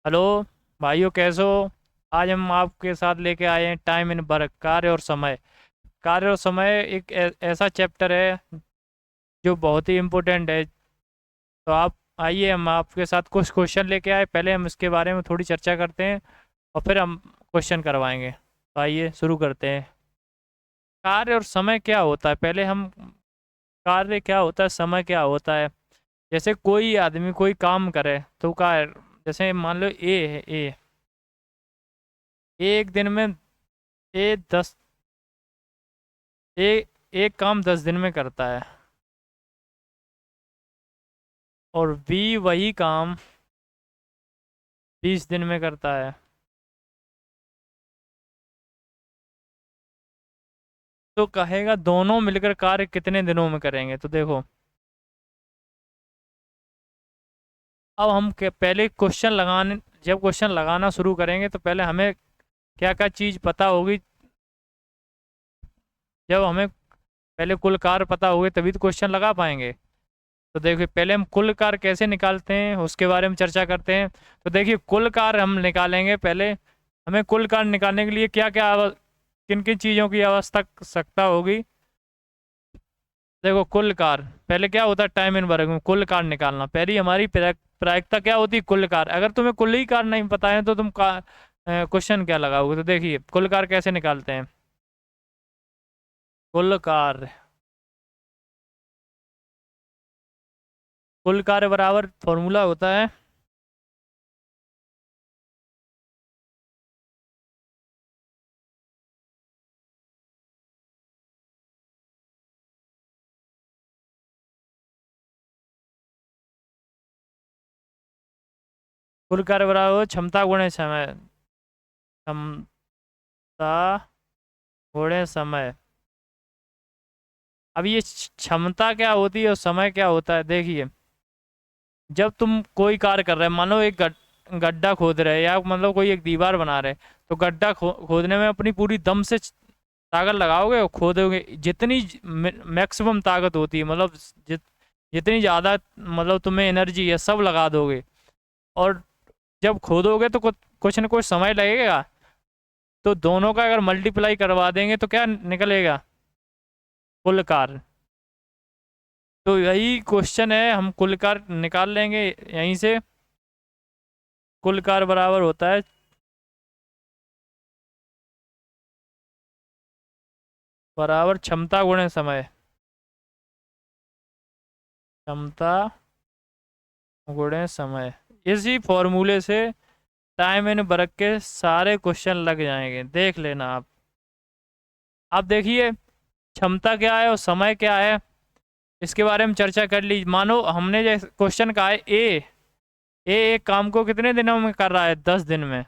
Hello भाइयों, कैसे हो? आज हम आपके साथ लेके आए हैं टाइम इन वर्क, कार्य और समय। कार्य और समय एक ऐसा चैप्टर है जो बहुत ही इम्पोर्टेंट है। तो आप आइए, हम आपके साथ कुछ क्वेश्चन लेके आए। पहले हम इसके बारे में थोड़ी चर्चा करते हैं और फिर हम क्वेश्चन करवाएंगे। तो आइए शुरू करते हैं। कार्य और समय क्या होता है, पहले हम कार्य क्या होता है, समय क्या होता है। जैसे कोई आदमी कोई काम करे तो कार्य, जैसे मान लो ए है। एक दिन में ए 10 ए, एक काम 10 दिन में करता है और बी वही काम 20 दिन में करता है। तो कहेगा दोनों मिलकर कार्य कितने दिनों में करेंगे। तो देखो, अब हम पहले क्वेश्चन लगाने, जब क्वेश्चन लगाना शुरू करेंगे तो पहले हमें क्या क्या चीज़ पता होगी। जब हमें पहले कुल कार्य पता होगी तभी तो क्वेश्चन लगा पाएंगे। तो देखिए, पहले हम कुल कार्य कैसे निकालते हैं उसके बारे में चर्चा करते हैं। तो देखिए, कुल कार्य हम निकालेंगे पहले। हमें कुल कार्य निकालने के लिए क्या क्या किन किन चीज़ों की आवश्यकता होगी। देखो, कुल कार पहले क्या होता है, टाइम इन वर्ग में कुल कार निकालना पहली हमारी प्रायिकता क्या होती है, कुल कार। अगर तुम्हें कुल ही कार नहीं पता है तो तुम क्वेश्चन क्या लगाओगे। तो देखिए, कुल कार कैसे निकालते हैं। कुल कार, कुल कार बराबर फॉर्मूला होता है, कुल कार बराबर क्षमता गुणे समय। क्षमता गुणे समय। अब ये क्षमता क्या होती है और समय क्या होता है, देखिए। जब तुम कोई कार्य कर रहे हैं, मानो एक गड्ढा खोद रहे हैं या मतलब कोई एक दीवार बना रहे हैं, तो गड्ढा खोदने में अपनी पूरी दम से ताकत लगाओगे और खोदोगे। जितनी मैक्सिमम ताकत होती है, मतलब जितनी ज़्यादा, मतलब तुम्हें एनर्जी है, सब लगा दोगे। और जब खोदोगे तो कुछ ना कुछ समय लगेगा। तो दोनों का अगर मल्टीप्लाई करवा देंगे तो क्या निकलेगा, कुल कार्य। तो यही क्वेश्चन है, हम कुल कार्य निकाल लेंगे यहीं से। कुल कार्य बराबर होता है बराबर क्षमता गुणे समय। क्षमता गुणे समय। इसी फॉर्मूले से टाइम एंड वर्क के सारे क्वेश्चन लग जाएंगे, देख लेना आप। अब देखिए, क्षमता क्या है और समय क्या है, इसके बारे में चर्चा कर ली। मानो हमने जैसे क्वेश्चन कहा है ए एक काम को कितने दिनों में कर रहा है, 10 दिन में।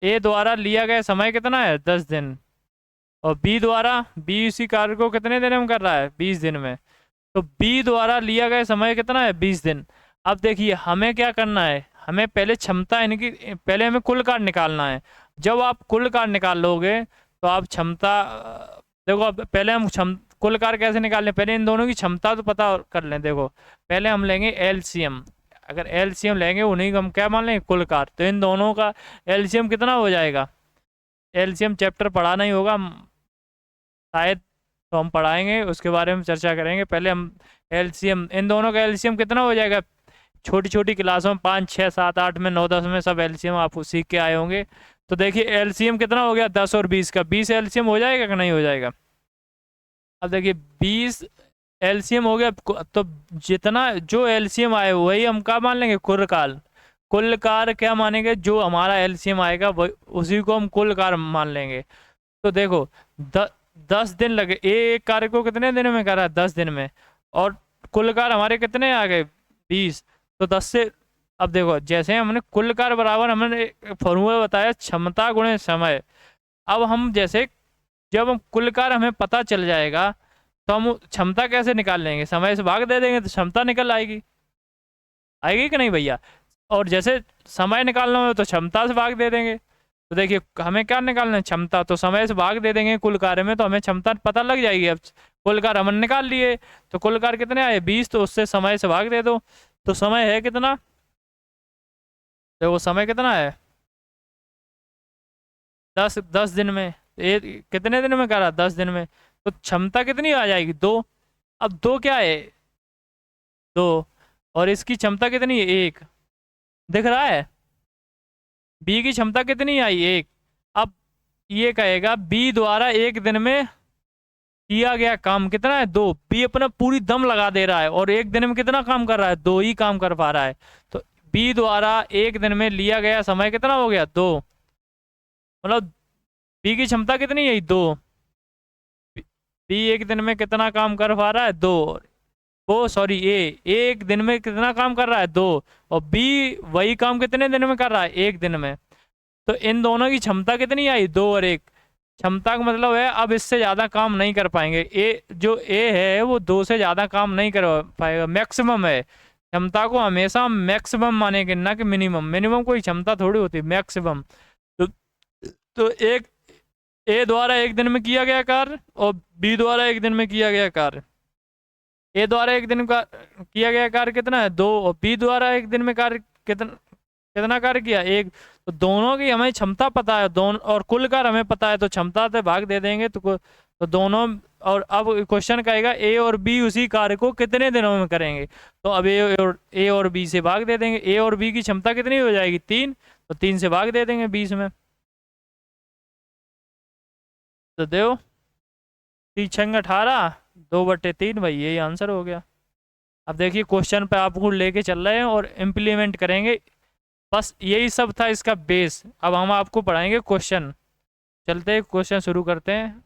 ए द्वारा लिया गया समय कितना है, 10 दिन। और बी द्वारा, बी उसी कार्य को कितने दिनों में कर रहा है, 20 दिन में। तो बी द्वारा लिया गया समय कितना है, 20 दिन। अब देखिए, हमें क्या करना है, हमें पहले क्षमता इनकी, पहले हमें कुल कार्य निकालना है। जब आप कुल कार्य निकाल लोगे तो आप क्षमता, देखो, अब पहले हम कुल कार्य कैसे निकालें, पहले इन दोनों की क्षमता तो पता कर लें। देखो, पहले हम लेंगे एलसीएम। अगर एलसीएम लेंगे, उन्हीं को हम क्या मान लेंगे, कुल कार्य। तो इन दोनों का एलसीएम कितना हो जाएगा। एलसीएम चैप्टर पढ़ाना ही होगा शायद, तो हम पढ़ाएंगे, उसके बारे में चर्चा करेंगे। पहले हम एलसीएम, इन दोनों का एलसीएम कितना हो जाएगा। छोटी छोटी क्लासों में 5 6 7 8 में 9 10 में सब एलसीएम आप सीख के आए होंगे। तो देखिए, एलसीएम कितना हो गया, 10 और 20 का 20 एलसीएम हो जाएगा कि नहीं हो जाएगा। अब देखिए, 20 एलसीएम हो गया। तो जितना जो एलसीएम आए वही हम क्या मान लेंगे, कुल कार। कुल कार क्या मानेंगे, जो हमारा एलसीएम आएगा वही, उसी को हम कुल कार मान लेंगे। तो देखो, 10 दिन लगे, एक कार्य को कितने दिन में करा, 10 दिन में। और कुल कार हमारे कितने आ गए, 20। तो 10 से, अब देखो, जैसे हमने कुल कार बराबर हमने फॉर्मूला बताया, क्षमता गुणे समय। अब हम जैसे, जब हम कुल कार हमें पता चल जाएगा तो हम क्षमता कैसे निकाल लेंगे, समय से भाग दे देंगे तो क्षमता निकल आएगी। आएगी कि नहीं भैया। और जैसे समय निकालना हो तो क्षमता से भाग दे देंगे। तो देखिए, हमें क्या निकालना है, क्षमता। तो समय से भाग दे देंगे कुल कार्य में तो हमें क्षमता पता लग जाएगी। अब कुल कार्य हमने निकाल लिए, तो कुल कार्य कितने आए, 20। तो उससे समय से भाग दे दो। तो समय है कितना, देखो समय कितना है, 10 दिन में। कितने दिन में करा, 10 दिन में, तो क्षमता कितनी आ जाएगी, 2। अब 2 क्या है, 2, और इसकी क्षमता कितनी है, 1। दिख रहा है, बी की क्षमता कितनी आई, 1। अब ये कहेगा बी द्वारा एक दिन में किया गया काम कितना है, 2। बी अपना पूरी दम लगा दे रहा है और एक दिन में कितना काम कर रहा है, 2 ही काम कर पा रहा है। तो बी द्वारा एक दिन में लिया गया समय कितना हो गया, 2। मतलब बी की क्षमता कितनी है, 2। बी एक दिन में कितना काम कर पा रहा है, 2। ओ सॉरी, ए एक दिन में कितना काम कर रहा है, 2। और बी वही काम कितने दिन में कर रहा है, एक दिन में। तो इन दोनों की क्षमता कितनी आई, 2 और 1। क्षमता का मतलब है अब इससे ज्यादा काम नहीं कर पाएंगे, ए जो ए है वो 2 से ज्यादा काम नहीं कर पाएगा, मैक्सिमम है। क्षमता को हमेशा मैक्सिमम मानेंगे, ना कि मिनिमम। मिनिमम कोई क्षमता थोड़ी होती है, मैक्सिमम। तो, तो एक ए द्वारा एक दिन में किया गया कार्य और बी द्वारा एक दिन में किया गया कार्य। ए द्वारा एक दिन का किया गया कार्य कितना है, 2। और बी द्वारा एक दिन में कार्य कितना कितना कार्य किया, 1। तो दोनों की हमें क्षमता पता है, दोनों और कुल कार्य हमें पता है, तो क्षमता से भाग दे देंगे तो दोनों। और अब क्वेश्चन कहेगा ए और बी उसी कार्य को कितने दिनों में करेंगे। तो अब ए और बी से भाग दे देंगे। ए और बी की क्षमता कितनी हो जाएगी, 3। तो 3 से भाग दे देंगे 20 में। तो दो 3×6 = 18, 2/3, भाई यही आंसर हो गया। अब देखिए क्वेश्चन पे आपको लेके चल रहे हैं और इम्प्लीमेंट करेंगे। बस यही सब था इसका बेस। अब हम आपको पढ़ाएंगे क्वेश्चन। चलते हैं क्वेश्चन शुरू करते हैं।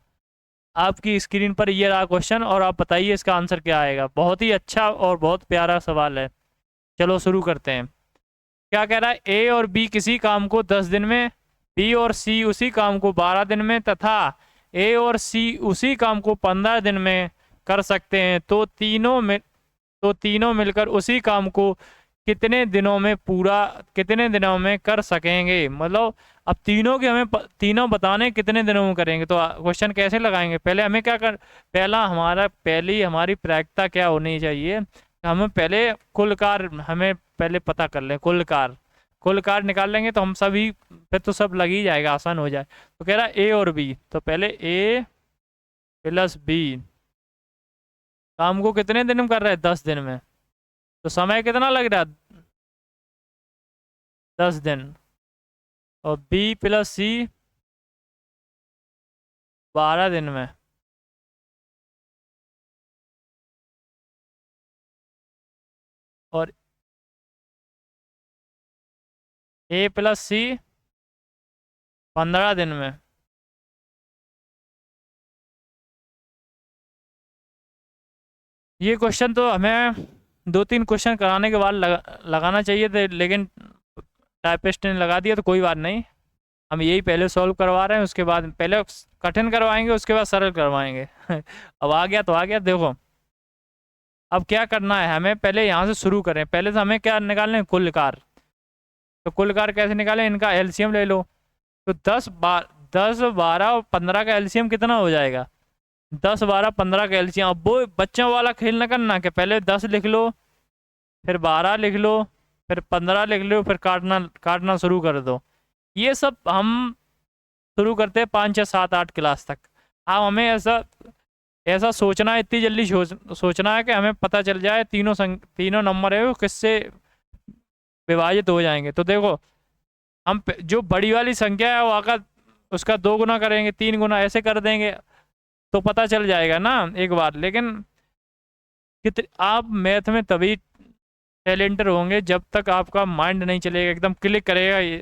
आपकी स्क्रीन पर ये रहा क्वेश्चन और आप बताइए इसका आंसर क्या आएगा। बहुत ही अच्छा और बहुत प्यारा सवाल है। चलो शुरू करते हैं। क्या कह रहा है, ए और बी किसी काम को 10 दिन में, बी और सी उसी काम को 12 दिन में तथा ए और सी उसी काम को 15 दिन में कर सकते हैं, तो तीनों मिलकर उसी काम को कितने दिनों में कर सकेंगे। मतलब अब तीनों के हमें तीनों बताने कितने दिनों में करेंगे। तो क्वेश्चन कैसे लगाएंगे, पहले हमें क्या कर पहली हमारी प्रायिकता क्या होनी चाहिए, हमें पहले कुल कार हमें पहले पता कर लें। कुल कार निकाल लेंगे तो हम सभी फिर तो सब लग ही जाएगा, आसान हो जाए। तो कह रहा है ए और बी, तो पहले ए प्लस बी काम को कितने दिन में कर रहा है, 10 दिन में। तो समय कितना लग रहा है, 10 दिन। और बी प्लस सी 12 दिन में। और ए प्लस सी 15 दिन में। ये क्वेश्चन तो हमें 2-3 क्वेश्चन कराने के बाद लगाना चाहिए थे, लेकिन टाइपिस्ट ने लगा दिया तो कोई बात नहीं। हम यही पहले सॉल्व करवा रहे हैं, उसके बाद पहले कठिन करवाएंगे उसके बाद सरल करवाएंगे। अब आ गया तो आ गया। देखो अब क्या करना है, हमें पहले यहाँ से शुरू करें। पहले तो हमें क्या निकालना है, कुल कार। तो कुल कार कैसे निकालें, इनका एलसीएम ले लो। तो 10, 12 और 15 का एलसीएम कितना हो जाएगा, 10, 12, 15 का एलसीएम। अब वो बच्चों वाला खेल न करना कि पहले 10 लिख लो, फिर 12 लिख लो, फिर 15 लिख लो, फिर काटना काटना शुरू कर दो। ये सब हम शुरू करते हैं 5 या 7, 8 क्लास तक। अब हमें ऐसा ऐसा सोचना है, इतनी जल्दी सोचना है कि हमें पता चल जाए तीनों नंबर है वो किससे विभाजित हो जाएंगे। तो देखो हम जो बड़ी वाली संख्या है वो आकर उसका 2 गुना करेंगे, 3 गुना ऐसे कर देंगे तो पता चल जाएगा ना एक बार। लेकिन आप मैथ में तभी टैलेंटर होंगे जब तक आपका माइंड नहीं चलेगा, एकदम क्लिक करेगा ये।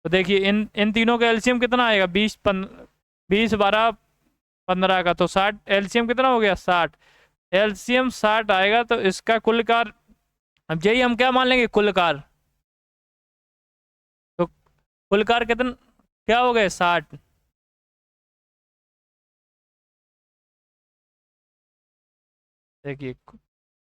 तो देखिए इन इन तीनों का एलसीएम कितना आएगा, 20, 12, 15 का, तो 60। एलसीएम कितना हो गया, 60। एलसीएम 60 आएगा तो इसका कुल कार, अब यही हम क्या मान लेंगे, कुल कार। तो कुल कार कितना क्या हो गए, 60। देखिए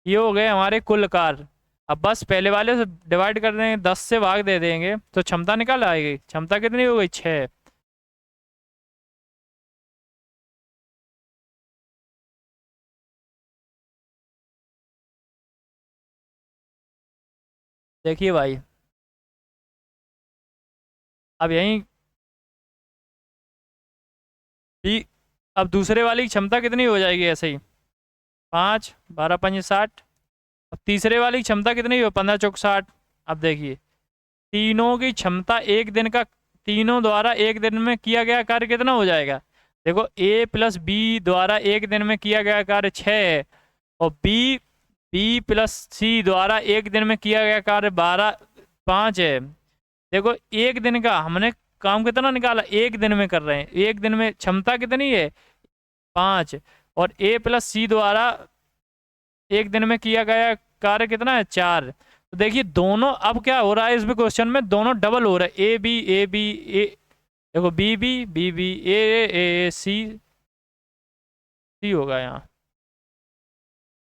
ये हो गए हमारे कुल कार। अब बस पहले वाले से डिवाइड कर देंगे, 10 से भाग दे देंगे तो क्षमता निकल आएगी। क्षमता कितनी हो गई, 6। देखिए भाई अब यहीं बी, अब दूसरे वाली की क्षमता कितनी हो जाएगी ऐसे ही, 5 12 5 60। अब तीसरे वाली की क्षमता कितनी हो, 15 चौक 60। अब देखिए तीनों की क्षमता एक दिन का, तीनों द्वारा एक दिन में किया गया कार्य कितना हो जाएगा। देखो ए प्लस बी द्वारा एक दिन में किया गया कार्य 6 है, और बी बी प्लस सी द्वारा एक दिन में किया गया कार्य 5 है। देखो एक दिन का हमने काम कितना निकाला, एक दिन में कर रहे हैं, एक दिन में क्षमता कितनी है 5, और ए प्लस सी द्वारा एक दिन में किया गया कार्य कितना है 4। तो देखिए दोनों अब क्या हो रहा है इसमें क्वेश्चन में, दोनों डबल हो रहा है, ए बी ए, देखो बी बी ए सी सी होगा यहाँ,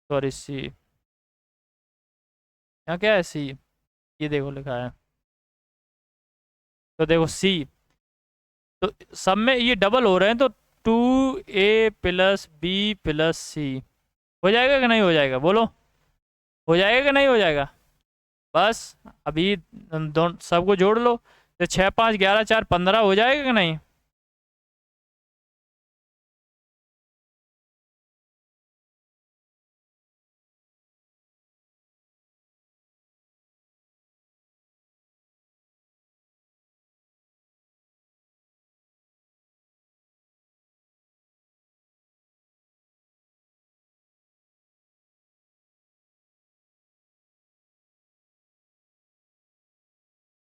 सॉरी सी, यहाँ क्या है सी, ये देखो लिखा है, तो देखो सी, तो सब में ये डबल हो रहे हैं, तो 2a प्लस बी प्लस सी हो जाएगा कि नहीं हो जाएगा, बोलो हो जाएगा कि नहीं हो जाएगा। बस अभी दोनों सबको जोड़ लो, तो 6 5 11 4 15 हो जाएगा कि नहीं।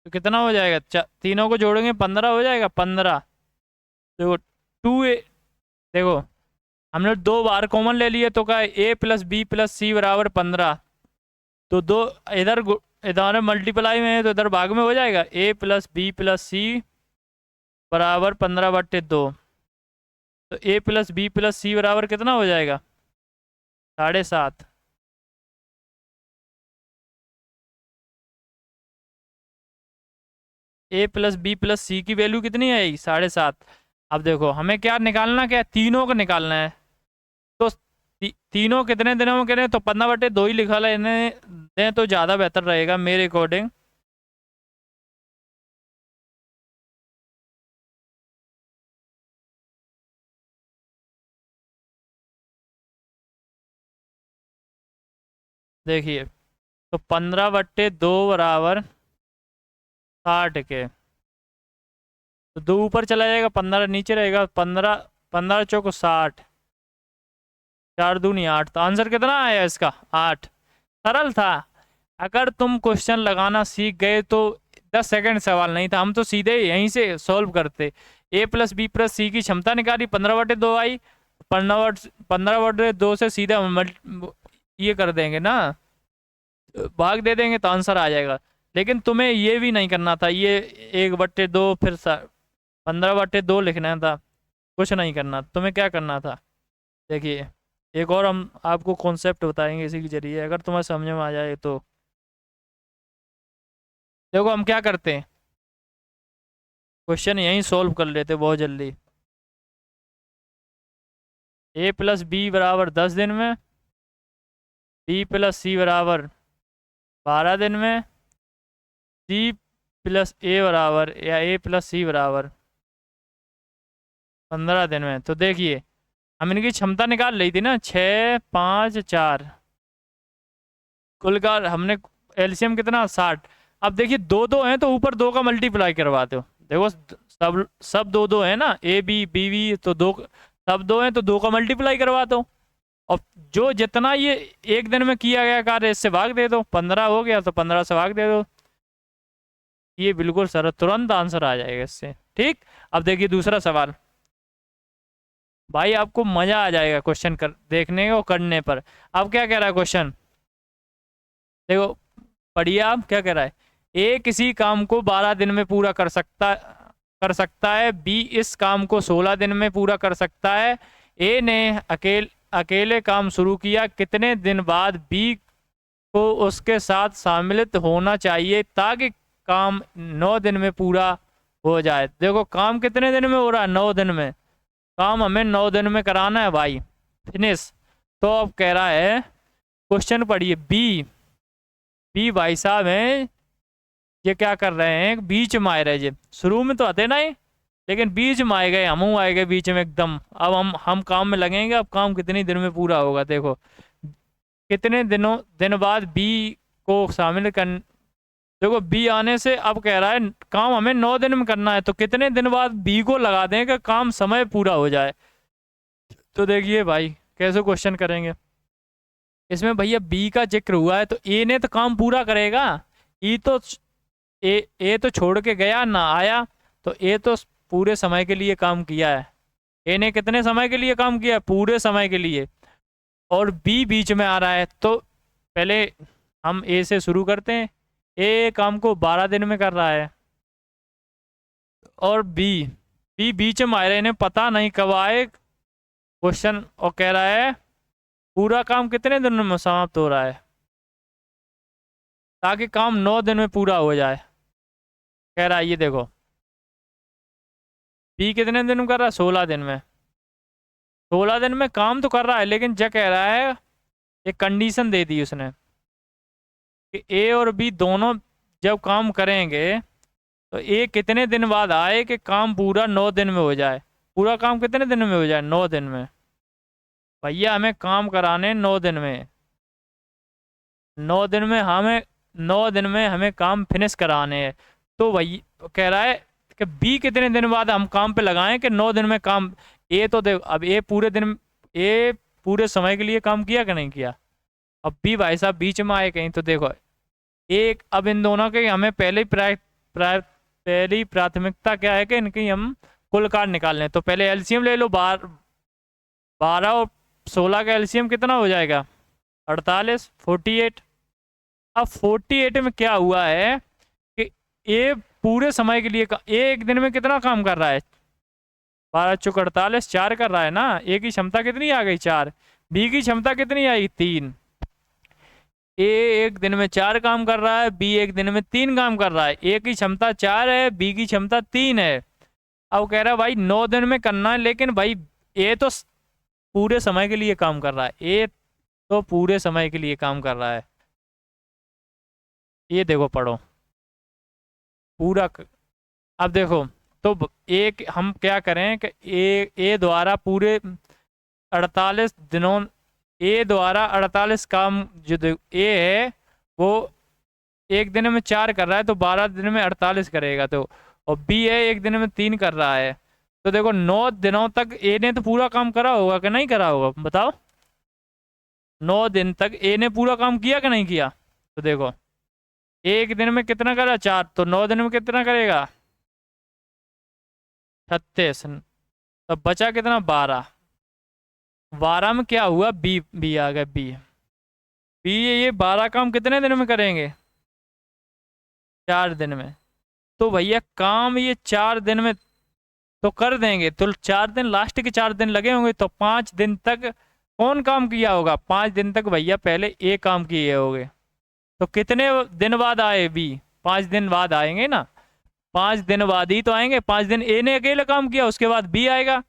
तो कितना हो जाएगा, तीनों को जोड़ेंगे 15 हो जाएगा, 15। देखो 2a, देखो हमने दो बार कॉमन ले लिए, तो क्या ए प्लस बी प्लस सी बराबर 15, तो दो इधर इधर मल्टीप्लाई में है तो इधर भाग में हो जाएगा, ए प्लस बी प्लस सी बराबर 15/2, तो ए प्लस बी प्लस सी बराबर कितना हो जाएगा 7.5। ए प्लस बी प्लस सी की वैल्यू कितनी आएगी 7.5। अब देखो हमें क्या निकालना, क्या है तीनों को निकालना है, तो तीनों कितने दिनों में करें, तो 15/2 ही लिखा लेने दें तो ज़्यादा बेहतर रहेगा मेरे अकॉर्डिंग। देखिए तो 15/2 बराबर 60 के, तो दो ऊपर चला जाएगा, 15 नीचे रहेगा, 15 15 चौको 60, 4 दूनी 8, तो आंसर कितना आया इसका 8। सरल था, अगर तुम क्वेश्चन लगाना सीख गए तो 10 सेकंड सवाल नहीं था, हम तो सीधे यहीं से सॉल्व करते। ए प्लस बी प्लस सी की क्षमता निकाली, 15/2 आई, 15/2 से सीधे हम ये कर देंगे ना, भाग दे देंगे तो आंसर आ जाएगा। लेकिन तुम्हें ये भी नहीं करना था, ये 1/2 फिर 15/2 लिखना था, कुछ नहीं करना, तुम्हें क्या करना था। देखिए एक और हम आपको कॉन्सेप्ट बताएंगे इसी के जरिए, अगर तुम्हें समझ में आ जाए तो। देखो हम क्या करते हैं, क्वेश्चन यहीं सॉल्व कर लेते बहुत जल्दी। ए प्लस बी बराबर 10 दिन में, बी प्लस सी बराबर 12 दिन में, सी प्लस ए बराबर या ए प्लस सी बराबर 15 दिन में। तो देखिए हम इनकी क्षमता निकाल ली थी ना, 6 5 4, कुल का हमने एलसीएम कितना 60। अब देखिए दो दो हैं तो ऊपर दो का मल्टीप्लाई करवाते हो, देखो सब सब दो दो है ना, ए बी बी बी, तो दो सब दो हैं तो दो का मल्टीप्लाई करवा दो, और जो जितना ये एक दिन में किया गया कार्य इससे भाग दे दो, 15 हो गया तो 15 से भाग दे दो, ये बिल्कुल सरल, तुरंत आंसर आ जाएगा इससे। ठीक, अब देखिए दूसरा सवाल, भाई आपको मजा आ जाएगा क्वेश्चन कर देखने को करने पर। अब क्या कह रहा है क्वेश्चन, देखो पढ़िए आप क्या कह रहा है, ए किसी काम को 12 दिन में पूरा कर सकता है, बी इस काम को 16 दिन में पूरा कर सकता है। ए ने अकेले काम शुरू किया, कितने दिन बाद बी को उसके साथ सम्मिलित होना चाहिए ताकि काम 9 दिन में पूरा हो जाए। देखो काम कितने दिन में हो रहा है, 9 दिन में, काम हमें 9 दिन में कराना है भाई, फिनिश। तो अब कह रहा है क्वेश्चन पढ़िए, बी भाई साहब हैं ये क्या कर रहे हैं, बीच में आए रहे जी, शुरू में तो आते नहीं, लेकिन बीच में आए गए, हम आए गए बीच में एकदम। अब हम काम में लगेंगे, अब काम कितनी दिन में पूरा होगा देखो, कितने दिन बाद बी को शामिल कर, देखो बी आने से अब कह रहा है काम हमें 9 दिन में करना है, तो कितने दिन बाद बी को लगा दें कि काम समय पूरा हो जाए। तो देखिए भाई कैसे क्वेश्चन करेंगे इसमें, भैया बी का जिक्र हुआ है तो ए ने तो काम पूरा करेगा, ई तो ए तो छोड़ के गया ना आया, तो ए तो पूरे समय के लिए काम किया है। ए ने कितने समय के लिए काम किया है, पूरे समय के लिए। और बी बीच में आ रहा है, तो पहले हम ए से शुरू करते हैं। ए काम को 12 दिन में कर रहा है, और बी बी बीच में आ रहे, इन्हें पता नहीं कब आए क्वेश्चन, और कह रहा है पूरा काम कितने दिन में समाप्त हो रहा है, ताकि काम 9 दिन में पूरा हो जाए। कह रहा है ये देखो बी कितने दिन में कर रहा है, 16 दिन में। 16 दिन में काम तो कर रहा है, लेकिन क्या कह रहा है, एक कंडीशन दे दी उसने कि ए और बी दोनों जब काम करेंगे तो ए कितने दिन बाद आए कि काम पूरा 9 दिन में हो जाए। पूरा काम कितने दिन में हो जाए, 9 दिन में। भैया हमें काम कराने 9 दिन में, 9 दिन में हमें, 9 दिन में हमें काम फिनिश कराने हैं। तो वही कह रहा है कि बी कितने दिन बाद हम काम पे लगाएं कि 9 दिन में काम। ए तो देख, अब ए पूरे दिन, ए पूरे समय के लिए काम किया कि नहीं किया। अब बी भाई साहब बीच में आए कहीं, तो देखो एक, अब इन दोनों के हमें पहली प्राथमिकता क्या है कि इनकी हम कुल कार्ड निकाल लें। तो पहले एलसीएम ले लो, 12 और 16 का एलसीएम कितना हो जाएगा, 48, 48। अब 48 में क्या हुआ है कि ए पूरे समय के लिए एक दिन में कितना काम कर रहा है, 12 चौक 48, 4 कर रहा है ना। ए की क्षमता कितनी आ गई, 4। बी की क्षमता कितनी आई, 3। ए एक दिन में 4 काम कर रहा है, बी एक दिन में 3 काम कर रहा है। ए की क्षमता 4 है, बी की क्षमता 3 है। अब कह रहा है भाई 9 दिन में करना है, लेकिन भाई ए तो पूरे समय के लिए काम कर रहा है, ए तो पूरे समय के लिए काम कर रहा है। ये देखो पढ़ो पूरा अब देखो, तो एक हम क्या करें कि ए द्वारा पूरे 48 दिनों, ए द्वारा 48 काम जो ए है वो एक दिन में 4 कर रहा है, तो 12 दिन में 48 करेगा। तो और बी है एक दिन में 3 कर रहा है, तो देखो 9 दिनों तक ए ने तो पूरा काम करा होगा कि नहीं करा होगा, बताओ। 9 दिन तक ए ने पूरा काम किया कि नहीं किया। तो देखो एक दिन में कितना करा, 4, तो 9 दिन में कितना करेगा, 36। तो बचा कितना, 12। 12 में क्या हुआ, बी आ गया, बी ये 12 काम कितने दिन में करेंगे, 4 दिन में। तो भैया काम ये 4 दिन में तो कर देंगे, तो 4 दिन, लास्ट के 4 दिन लगे होंगे, तो 5 दिन तक कौन काम किया होगा, 5 दिन तक भैया पहले ए काम किए होंगे। तो कितने दिन बाद आए बी, 5 दिन बाद आएंगे ना, 5 दिन बाद ही तो आएंगे। 5 दिन ए ने अकेले काम किया, उसके बाद बी आएगा,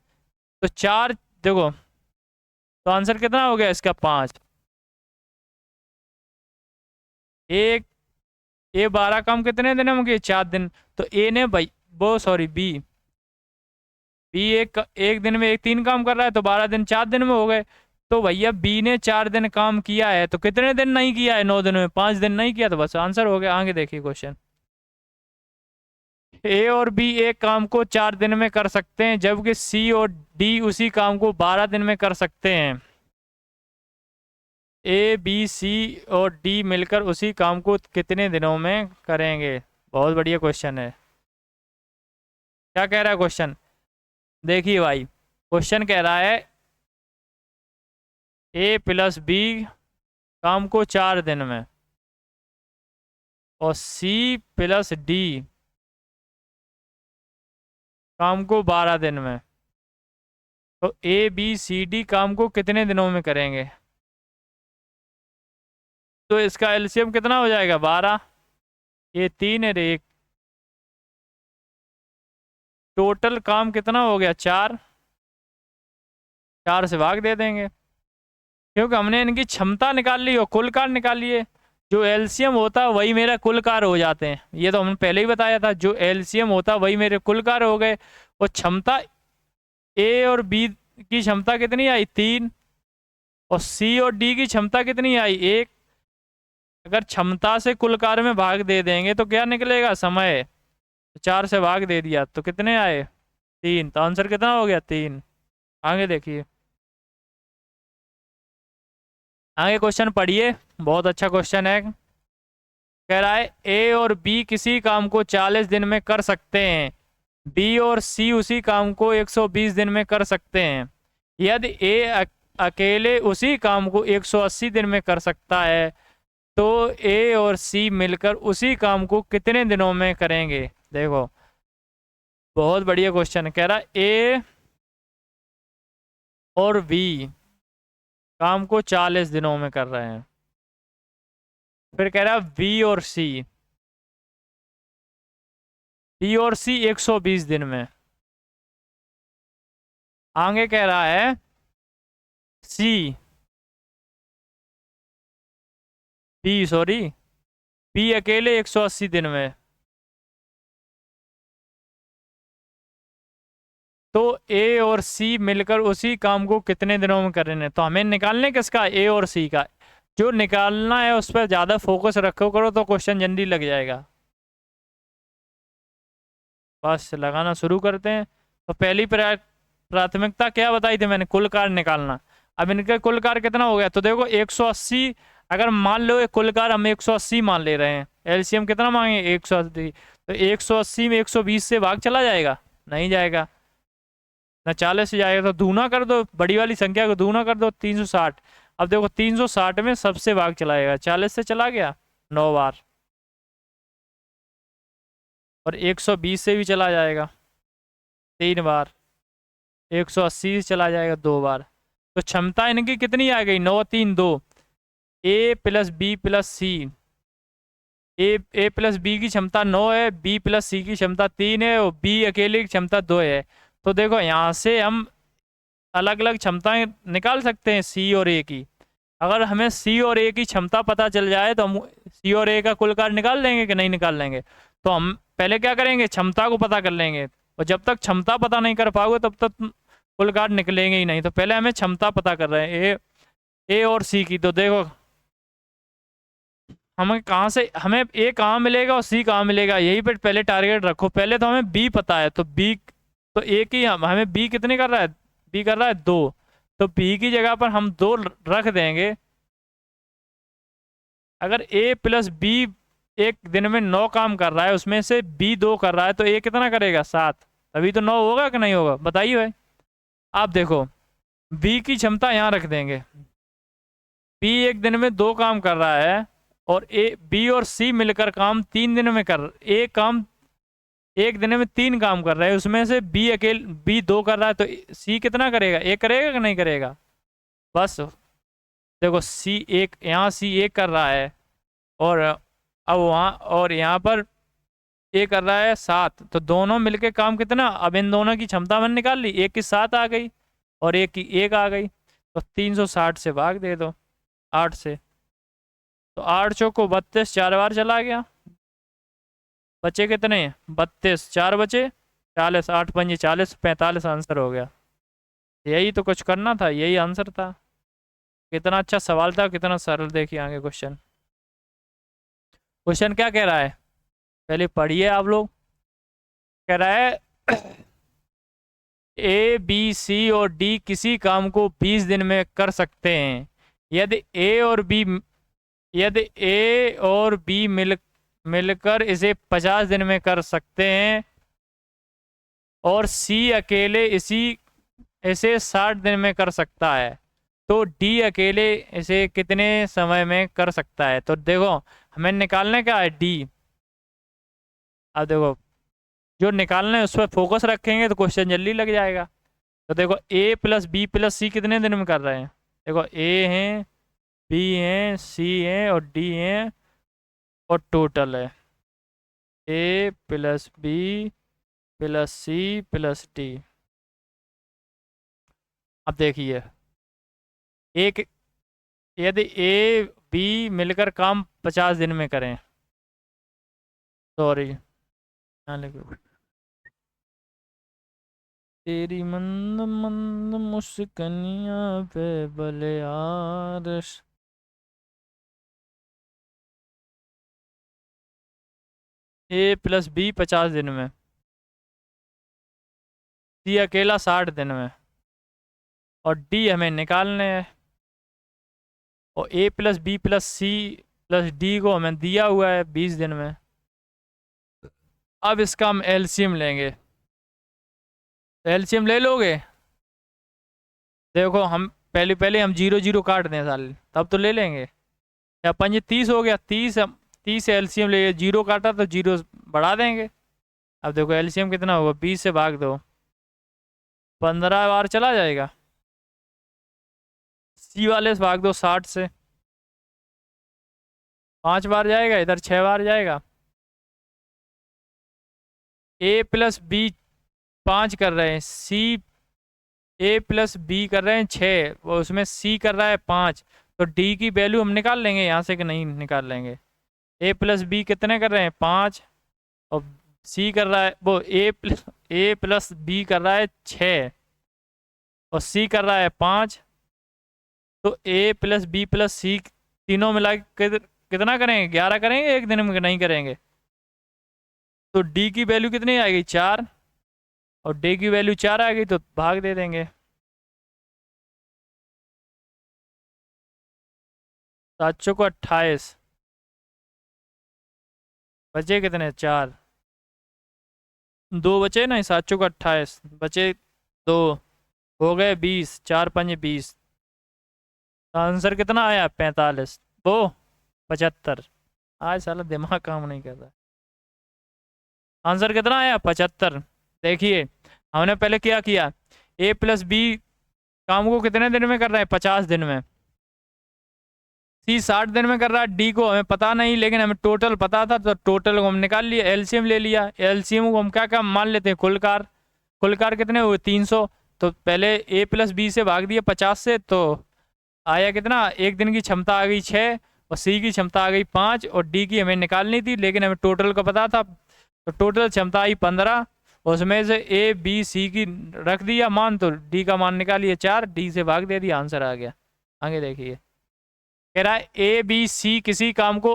तो 4, देखो तो आंसर कितना हो गया इसका, 5। एक ए 12 काम कितने दिन में किए, 4 दिन। तो ए ने भाई वो सॉरी बी एक दिन में 3 काम कर रहा है, तो 12 दिन 4 दिन में हो गए। तो भैया बी ने 4 दिन काम किया है, तो कितने दिन नहीं किया है 9 दिन में, 5 दिन नहीं किया, तो बस आंसर हो गया। आगे देखिए क्वेश्चन, ए और बी एक काम को 4 दिन में कर सकते हैं, जबकि सी और डी उसी काम को 12 दिन में कर सकते हैं। ए बी सी और डी मिलकर उसी काम को कितने दिनों में करेंगे। बहुत बढ़िया क्वेश्चन है। क्या कह रहा है क्वेश्चन, देखिए भाई क्वेश्चन कह रहा है ए प्लस बी काम को 4 दिन में, और सी प्लस डी काम को 12 दिन में, तो ए बी सी डी काम को कितने दिनों में करेंगे। तो इसका एलसीएम कितना हो जाएगा, 12। ये 3 है रे, एक टोटल काम कितना हो गया, 4। 4 से भाग दे देंगे, क्योंकि हमने इनकी क्षमता निकाल ली और कुल कार्य निकाल लिए। जो एलसीएम होता है वही मेरा कुल कार्य हो जाते हैं, ये तो हमने पहले ही बताया था। जो एलसीएम होता है वही मेरे कुल कार्य हो गए। और क्षमता ए और बी की क्षमता कितनी आई? 3। और सी और डी की क्षमता कितनी आई? 1। अगर क्षमता से कुल कार्य में भाग दे देंगे तो क्या निकलेगा? समय। 4 से भाग दे दिया तो कितने आए? 3। तो आंसर कितना हो गया? 3। आगे देखिए, आगे क्वेश्चन पढ़िए, बहुत अच्छा क्वेश्चन है। कह रहा है ए और बी किसी काम को 40 दिन में कर सकते हैं, बी और सी उसी काम को 120 दिन में कर सकते हैं। यदि ए अकेले उसी काम को 180 दिन में कर सकता है तो ए और सी मिलकर उसी काम को कितने दिनों में करेंगे? देखो, बहुत बढ़िया क्वेश्चन। कह रहा है ए और बी काम को 40 दिनों में कर रहे हैं। फिर कह रहा है बी और सी 120 दिन में। आगे कह रहा है सी बी सॉरी बी अकेले 180 दिन में। तो ए और सी मिलकर उसी काम को कितने दिनों में करने? तो हमें निकालने किसका? ए और सी का। जो निकालना है उस पर ज्यादा फोकस रखो करो तो क्वेश्चन जल्दी लग जाएगा। बस लगाना शुरू करते हैं। तो पहली प्राथमिकता क्या बताई थी मैंने? कुल कार्य निकालना। अब इनका कुल कार्य कितना हो गया? तो देखो 180, अगर मान लो ये कुल कार्य हम 180 मान ले रहे हैं, एलसीएम कितना मांगे? 180। तो 180 में 120 से भाग चला जाएगा? नहीं जाएगा ना, 40 से जाएगा। तो दूना कर दो, बड़ी वाली संख्या को दूना कर दो, 360। अब देखो 360 में सबसे भाग चलाएगा, 40 से चला गया 9 बार, और 120 से भी चला जाएगा 3 बार, 180 से चला जाएगा 2 बार। तो क्षमता इनकी कितनी आ गई? 9 3 2। ए प्लस बी प्लस सी, ए प्लस बी की क्षमता 9 है, बी प्लस सी की क्षमता 3 है, और बी अकेले की क्षमता 2 है। तो देखो यहाँ से हम अलग अलग क्षमताएं निकाल सकते हैं सी और ए की। अगर हमें सी और ए की क्षमता पता चल जाए तो हम सी और ए का कुल कार्य निकाल लेंगे कि नहीं निकाल लेंगे? तो हम पहले क्या करेंगे? क्षमता को पता कर लेंगे। और जब तक क्षमता पता नहीं कर पाओगे तब तक कुल कार्य निकलेंगे ही नहीं। तो पहले हमें क्षमता पता कर रहे हैं ए और सी की। तो देखो हमें कहाँ से, हमें ए कहाँ मिलेगा और सी कहाँ मिलेगा, यही पे पहले टारगेट रखो। पहले तो हमें बी पता है, तो बी, तो ए की हमें बी कितने कर रहा है? बी कर रहा है 2। तो बी की जगह पर हम 2 रख देंगे। अगर ए प्लस बी एक दिन में 9 काम कर रहा है, उसमें से बी 2 कर रहा है, तो ए कितना करेगा? 7। तभी तो 9 होगा कि नहीं होगा? बताइए भाई। आप देखो बी की क्षमता यहाँ रख देंगे। बी एक दिन में 2 काम कर रहा है, और ए बी और सी मिलकर काम 3 दिन में कर, एक काम एक दिन में 3 काम कर रहा है, उसमें से बी 2 कर रहा है, तो सी कितना करेगा? 1 करेगा कि नहीं करेगा? बस देखो सी एक, यहाँ सी 1 कर रहा है, और अब वहाँ और यहाँ पर ए कर रहा है 7। तो दोनों मिलके काम कितना? अब इन दोनों की क्षमता मैंने निकाल ली, एक की 7 आ गई और एक की 1 आ गई। तो 360 से भाग दे दो 8 से। तो 8 चौको 32, 4 बार चला गया, बचे कितने? 32, 4 बचे 40, 8 पंजे 40, 45 आंसर हो गया। यही तो कुछ करना था, यही आंसर था। कितना अच्छा सवाल था, कितना सरल। देखिए आगे क्वेश्चन, क्वेश्चन क्या कह रहा है पहले पढ़िए आप लोग। कह रहा है ए बी सी और डी किसी काम को 20 दिन में कर सकते हैं, यदि ए और बी मिलकर इसे 50 दिन में कर सकते हैं, और सी अकेले इसे 60 दिन में कर सकता है, तो डी अकेले इसे कितने समय में कर सकता है? तो देखो हमें निकालने का है डी। अब देखो जो निकालना है उस पर फोकस रखेंगे तो क्वेश्चन जल्दी लग जाएगा। तो देखो ए प्लस बी प्लस सी कितने दिन में कर रहे हैं? देखो ए हैं, बी हैं, सी हैं और डी हैं, और टोटल है A plus B plus C plus D. अब देखिए एक, यदि ए बी मिलकर काम 50 दिन में करें। सॉरी, यहाँ लिखो, तेरी मंद मंद मुस्कनिया पे भले यार। ए प्लस बी 50 दिन में, सी अकेला 60 दिन में, और डी हमें निकालने हैं। और A plus B plus C plus D को हमें दिया हुआ है 20 दिन में। अब इसका हम एलसीएम लेंगे। एलसीएम ले लोगे? देखो हम पहले पहले हम 0 0 काट दें साल, तब तो ले लेंगे। या 5 30 हो गया, 30 30 से एलसीएम ले, 0 काटा तो 0 बढ़ा देंगे। अब देखो एलसीएम कितना होगा, 20 से भाग दो, 15 बार चला जाएगा। सी वाले से भाग दो 60 से, 5 बार जाएगा, इधर 6 बार जाएगा। ए प्लस बी 5 कर रहे हैं, सी ए प्लस बी कर रहे हैं 6, वो उसमें सी कर रहा है 5, तो डी की वैल्यू हम निकाल लेंगे यहाँ से कि नहीं निकाल लेंगे। ए प्लस बी कितने कर रहे हैं 5, और सी कर रहा है वो ए प्लस बी कर रहा है 6 और सी कर रहा है 5, तो ए प्लस बी प्लस सी तीनों मिला के कितना करेंगे, 11 करेंगे एक दिन में नहीं करेंगे। तो डी की वैल्यू कितनी आएगी 4, और डी की वैल्यू 4 आ गई तो भाग दे देंगे। 7 को 28, बचे कितने 4, 2 बचे ना, 7 को 28 बचे 2, हो गए 20, 4 5 20। आंसर कितना आया 45, वो 75। आज साला दिमाग काम नहीं कर रहा। आंसर कितना आया 75। देखिए हमने पहले क्या किया, ए प्लस बी काम को कितने दिन में कर रहा है 50 दिन में, सी 60 दिन में कर रहा है, डी को हमें पता नहीं लेकिन हमें टोटल पता था, तो टोटल को हम निकाल लिया, एलसीएम ले लिया। एलसीएम को हम क्या क्या मान लेते हैं, कुल कार कितने हुए 300, तो पहले ए प्लस बी से भाग दिया 50 से, तो आया कितना, एक दिन की क्षमता आ गई 6, और सी की क्षमता आ गई 5, और डी की हमें निकालनी थी लेकिन हमें टोटल का पता था, तो टोटल क्षमता आई 15, उसमें से ए बी सी की रख दिया मान, तो डी का मान निकालिए 4, डी से भाग दे दिया, आंसर आ गया। आगे देखिए, कह रहा है ए बी सी किसी काम को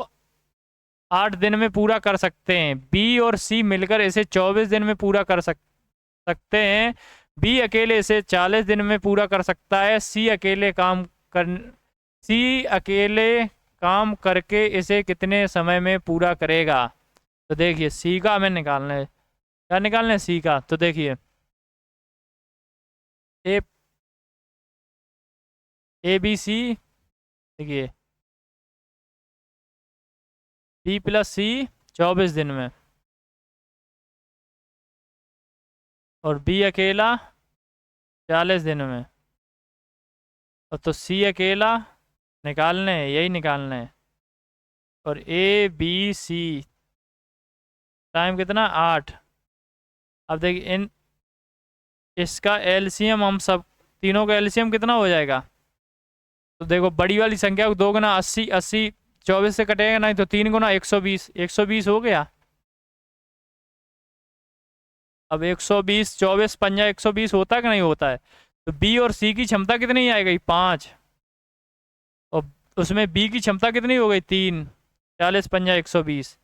8 दिन में पूरा कर सकते हैं, बी और सी मिलकर इसे 24 दिन में पूरा कर सकते हैं, बी अकेले इसे 40 दिन में पूरा कर सकता है, सी अकेले काम करके इसे कितने समय में पूरा करेगा। तो देखिए सी का हमें निकालना है, क्या निकालना है सी का, तो देखिए ए ए बी सी, देखिए बी प्लस सी 24 दिन में, और बी अकेला 40 दिन में, और तो सी अकेला निकालने हैं, यही निकालना है। और ए बी सी टाइम कितना 8। अब देखिए इन इसका एलसीएम, हम सब तीनों का एलसीएम कितना हो जाएगा, तो देखो बड़ी वाली संख्या को 2 गुना 80, 80 24 से कटेगा नहीं, तो 3 गुना 120, 120 हो गया। अब 120 24 पंजा 120 होता है कि नहीं होता है, तो बी और सी की क्षमता कितनी आ गई 5, और उसमें बी की क्षमता कितनी हो गई 3, 40 पंजा 120,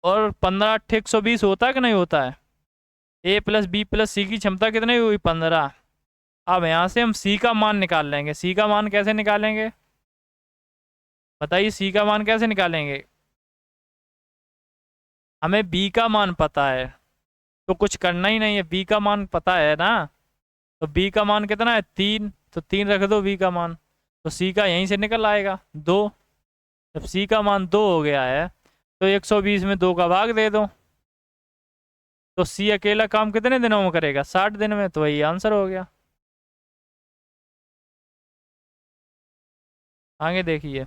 और 15 8 120 होता है कि नहीं होता है। ए प्लस बी प्लस सी की क्षमता कितनी हुई 15। अब यहाँ से हम सी का मान निकाल लेंगे। सी का मान कैसे निकालेंगे बताइए, सी का मान कैसे निकालेंगे। हमें बी का मान पता है तो कुछ करना ही नहीं है, बी का मान पता है ना, तो बी का मान कितना है 3, तो 3 रख दो बी का मान, तो सी का यहीं से निकल आएगा 2। जब सी का मान 2 हो गया है तो 120 में 2 का भाग दे दो, तो सी अकेला काम कितने दिनों में करेगा 60 दिन में, तो वही आंसर हो गया। आगे देखिए,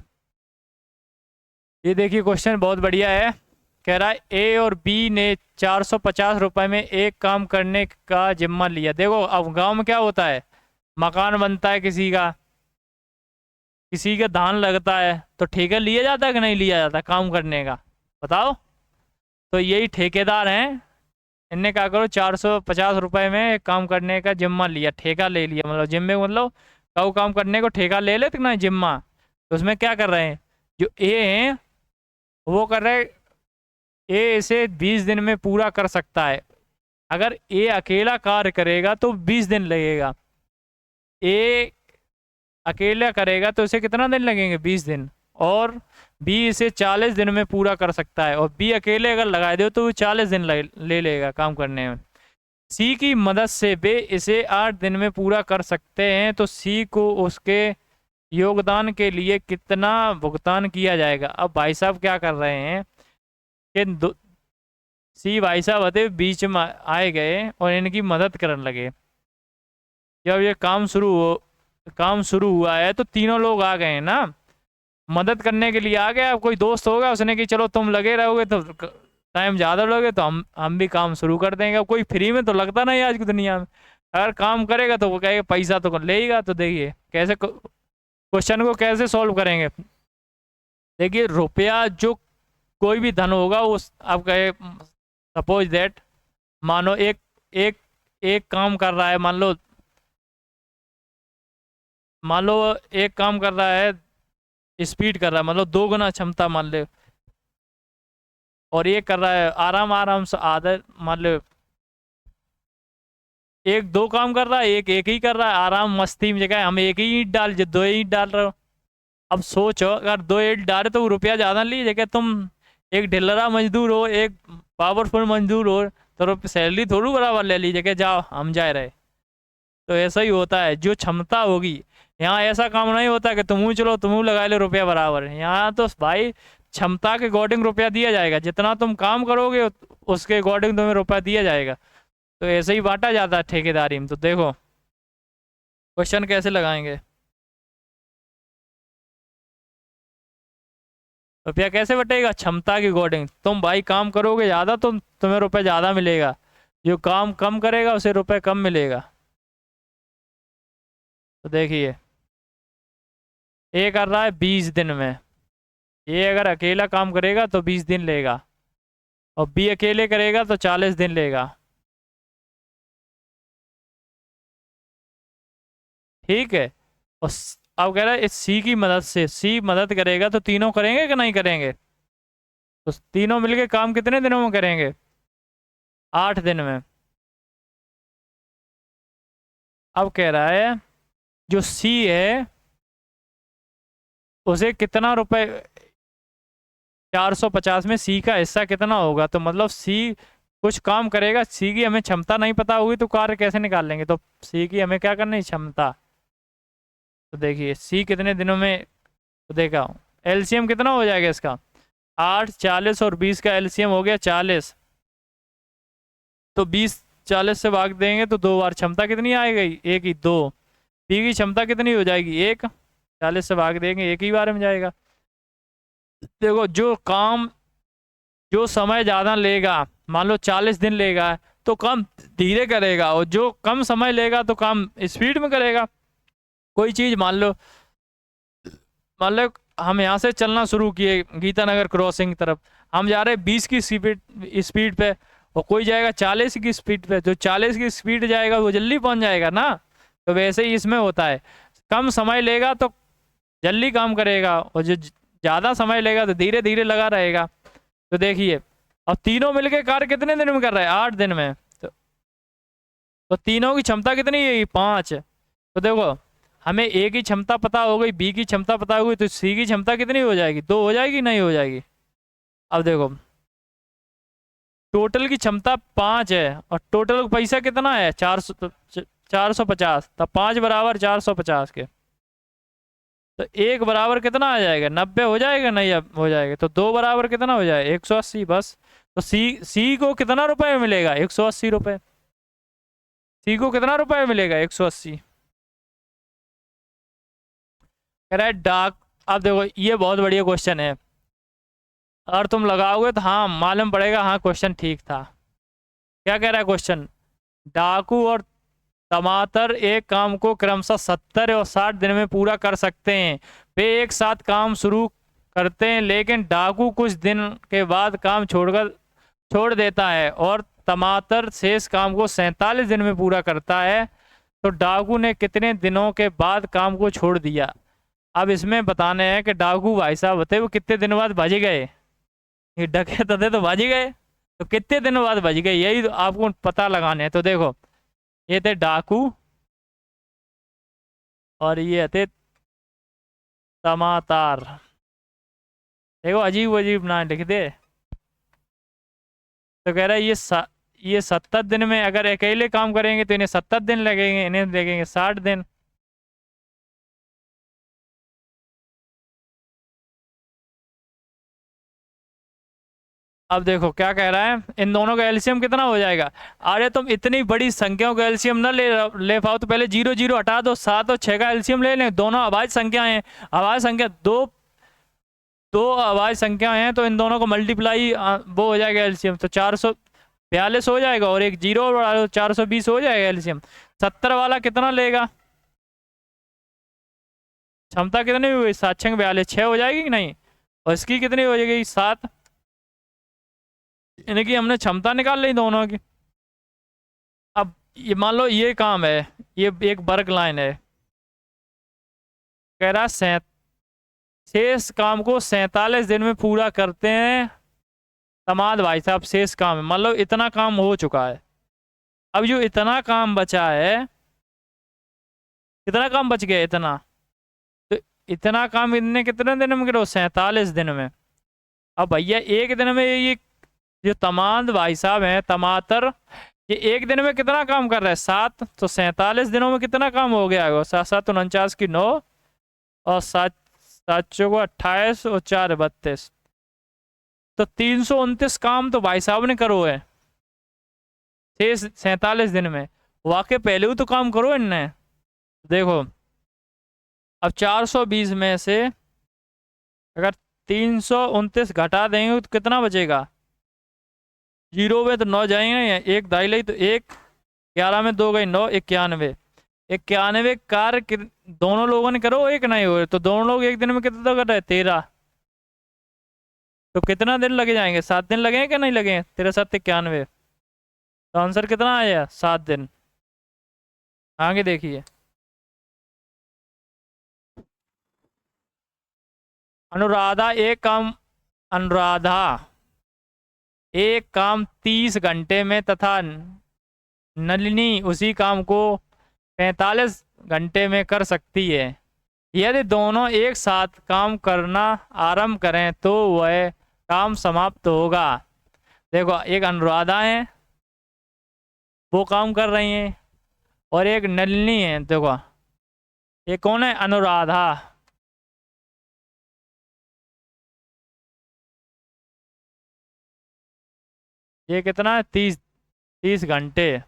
ये देखिए क्वेश्चन बहुत बढ़िया है। कह रहा है ए और बी ने 450 रुपए में एक काम करने का जिम्मा लिया। देखो अब गांव में क्या होता है, मकान बनता है किसी का, किसी का धान लगता है तो ठेका लिया जाता है कि नहीं लिया जाता काम करने का, बताओ। तो यही ठेकेदार हैं, इनने क्या करो 450 रुपये में एक काम करने का जिम्मा लिया, ठेका ले लिया, मतलब जिम्मे मतलब काऊ काम करने को ठेका ले लेते ना जिम्मा। तो उसमें क्या कर रहे हैं, जो ए हैं वो कर रहे हैं, ए इसे 20 दिन में पूरा कर सकता है। अगर ए अकेला कार्य करेगा तो 20 दिन लगेगा, ए अकेला करेगा तो इसे कितना दिन लगेंगे, 20 दिन। और बी इसे 40 दिन में पूरा कर सकता है, और बी अकेले अगर लगा दो तो वो 40 दिन ले लेगा काम करने में। सी की मदद से वे इसे 8 दिन में पूरा कर सकते हैं, तो सी को उसके योगदान के लिए कितना भुगतान किया जाएगा। अब भाई साहब क्या कर रहे हैं कि सी भाई साहब होते बीच में आए गए और इनकी मदद करने लगे। जब ये काम शुरू हुआ है तो तीनों लोग आ गए हैं ना, मदद करने के लिए आ गया। कोई दोस्त होगा उसने कि चलो तुम लगे रहोगे तो टाइम ज़्यादा लोगे तो हम भी काम शुरू कर देंगे। कोई फ्री में तो लगता नहीं आज की दुनिया में, अगर काम करेगा तो वो कहेगा पैसा तो लेगा। तो देखिए कैसे क्वेश्चन को कैसे सॉल्व करेंगे। देखिए रुपया जो कोई भी धन होगा उस आप कहे सपोज दैट, मानो एक एक एक काम कर रहा है, मान लो एक काम कर रहा है, स्पीड कर रहा है, मतलब 2 गुना क्षमता मान ले, और ये कर रहा है आराम आराम से आधा, मान लो एक 2 काम कर रहा है, एक एक ही कर रहा है आराम मस्ती में, जगह हम एक ही ईंट डाल, जो 2 ईंट डाल रहे हो। अब सोचो अगर 2 ईंट डाले तो वो रुपया ज़्यादा ली, जगह तुम एक ढिलरा मजदूर हो एक पावरफुल मजदूर हो तो सैलरी थोड़ी बराबर ले ली, जगह जाओ हम जा रहे। तो ऐसा ही होता है, जो क्षमता होगी, यहाँ ऐसा काम नहीं होता कि तुम चलो तुम लगा ले रुपया बराबर, यहाँ तो भाई क्षमता के अकॉर्डिंग रुपया दिया जाएगा, जितना तुम काम करोगे उसके अकॉर्डिंग तुम्हें रुपया दिया जाएगा। तो ऐसे ही बांटा जाता है ठेकेदारी में। तो देखो क्वेश्चन कैसे लगाएंगे, रुपया कैसे बटेगा, क्षमता के अकॉर्डिंग। तुम भाई काम करोगे ज़्यादा तो तुम्हें रुपया ज़्यादा मिलेगा, जो काम कम करेगा उसे रुपया कम मिलेगा। तो देखिए ए कर रहा है 20 दिन में, ये अगर अकेला काम करेगा तो 20 दिन लेगा, और बी अकेले करेगा तो 40 दिन लेगा। ठीक है। और अब कह रहा है इस सी की मदद से, सी मदद करेगा तो तीनों करेंगे कि नहीं करेंगे, तो तीनों मिलके काम कितने दिनों में करेंगे, 8 दिन में। अब कह रहा है जो सी है उसे कितना रुपए, 450 में सी का हिस्सा कितना होगा, तो मतलब सी कुछ काम करेगा, सी की हमें क्षमता नहीं पता होगी तो कार्य कैसे निकाल लेंगे। तो सी की हमें क्या करनी है, क्षमता। तो देखिए सी कितने दिनों में, तो देखा एलसीएम कितना हो जाएगा इसका, 8 40 और 20 का एलसीएम हो गया 40। तो 20 40 से भाग देंगे तो 2 बार, क्षमता कितनी आएगी, एक ही, 2। पी की क्षमता कितनी हो जाएगी, 1, 40 से भाग देंगे एक ही बार में जाएगा। देखो जो समय ज़्यादा लेगा, मान लो 40 दिन लेगा तो काम धीरे करेगा, और जो कम समय लेगा तो काम स्पीड में करेगा। कोई चीज़ मान लो हम यहाँ से चलना शुरू किए गीतानगर क्रॉसिंग तरफ, हम जा रहे हैं 20 की स्पीड पे, और कोई जाएगा 40 की स्पीड पे, जो 40 की स्पीड जाएगा वो जल्दी पहुँच जाएगा ना। तो वैसे ही इसमें होता है, कम समय लेगा तो जल्दी काम करेगा, और जो ज़्यादा समय लेगा तो धीरे धीरे लगा रहेगा। तो देखिए अब तीनों मिलके कार्य कितने दिन में कर रहे हैं, 8 दिन में। तो तीनों की क्षमता कितनी है, 5। तो देखो हमें ए की क्षमता पता हो गई, बी की क्षमता पता हो गई, तो सी की क्षमता कितनी हो जाएगी, 2 हो जाएगी, नहीं हो जाएगी। अब देखो टोटल की क्षमता 5 है, और टोटल पैसा कितना है, 450, तब 5 बराबर 450 के, तो 1 बराबर कितना आ जाएगा, 90 हो जाएगा, नहीं अब हो जाएगा। तो 2 बराबर कितना हो जाएगा, 180 बस। तो सी को कितना रुपए में मिलेगा, 180 रुपये। सी को कितना रुपए में मिलेगा, 180। कह रहा है डाक, अब देखो ये बहुत बढ़िया क्वेश्चन है, अगर तुम लगाओगे तो हाँ मालूम पड़ेगा हाँ क्वेश्चन ठीक था। क्या कह रहा है क्वेश्चन, डाकू और टमाटर एक काम को क्रमशः 70 और 60 दिन में पूरा कर सकते हैं। वे एक साथ काम शुरू करते हैं, लेकिन डाकू कुछ दिन के बाद काम छोड़ देता है और टमाटर शेष काम को 47 दिन में पूरा करता है। तो डाकू ने कितने दिनों के बाद काम को छोड़ दिया? अब इसमें बताने हैं कि डाकू भाई साहब होते वो कितने दिन बाद भज गए। ये डकैत थे तो भज गए, तो कितने दिन बाद भज गए, यही तो आपको पता लगाने हैं। तो देखो, ये थे डाकू और ये थे टमाटर। देखो अजीब अजीब ना लिख दे। तो कह रहा है ये 70 दिन में अगर अकेले काम करेंगे तो इन्हें 70 दिन लगेंगे, इन्हें लगेंगे 60 दिन। अब देखो क्या कह रहा है, इन दोनों का एलसीएम कितना हो जाएगा। अरे तुम इतनी बड़ी संख्याओं का एलसीएम ना ले पाओ तो पहले 0 0 हटा दो, 7 और 6 का एलसीएम ले लें। दोनों अभाज्य संख्या हैं, अभाज्य संख्या दो दो अभाज्य संख्या हैं, तो इन दोनों को मल्टीप्लाई वो हो जाएगा एलसीएम, तो 442 हो जाएगा और एक जीरो और 420 हो जाएगा एलसीएम। 70 वाला कितना लेगा, क्षमता कितनी हुई 7 6 42, 6 हो जाएगी कि नहीं, और इसकी कितनी हो जाएगी 7। इनकी हमने क्षमता निकाल ली दोनों की। अब ये मान लो ये काम है, ये एक वर्क लाइन है, कह रहा शेष काम को 47 दिन में पूरा करते हैं तमाद भाई साहब। शेष काम है, मान लो इतना काम हो चुका है, अब जो इतना काम बचा है, कितना काम बच गया इतना, तो इतना काम इतने कितने दिन में करो 47 दिन में। अब भैया एक दिन में ये जो तमाद भाई साहब हैं टमाटर, ये एक दिन में कितना काम कर रहा है 7, तो 47 दिनों में कितना काम हो गया, 7 7 49 की 9 और 7 7 चौको 28 और 4 32, तो 329 काम तो भाई साहब ने करो है 47 दिन में। वाकई पहले भी तो काम करो इनने। देखो अब 420 में से अगर 329 घटा देंगे तो कितना बचेगा, जीरो में तो 9 जाएंगे, एक दाई लाई तो 1, 11 में 2 गई 9, 91। 91 कार्य दोनों लोगों ने करो, एक नहीं हुए, तो दोनों लोग एक दिन में कितना तो कर रहे 13, तो कितना दिन लगे जाएंगे, 7 दिन लगेंगे कि नहीं लगेंगे, 13 7 91, तो आंसर कितना आया 7 दिन। आगे देखिए, अनुराधा एक काम अनुराधा एक काम 30 घंटे में तथा नलिनी उसी काम को 45 घंटे में कर सकती है। यदि दोनों एक साथ काम करना आरंभ करें तो वह काम समाप्त होगा। देखो एक अनुराधा है, वो काम कर रही हैं, और एक नलिनी है। देखो ये कौन है, अनुराधा। ये कितना है 30 घंटे।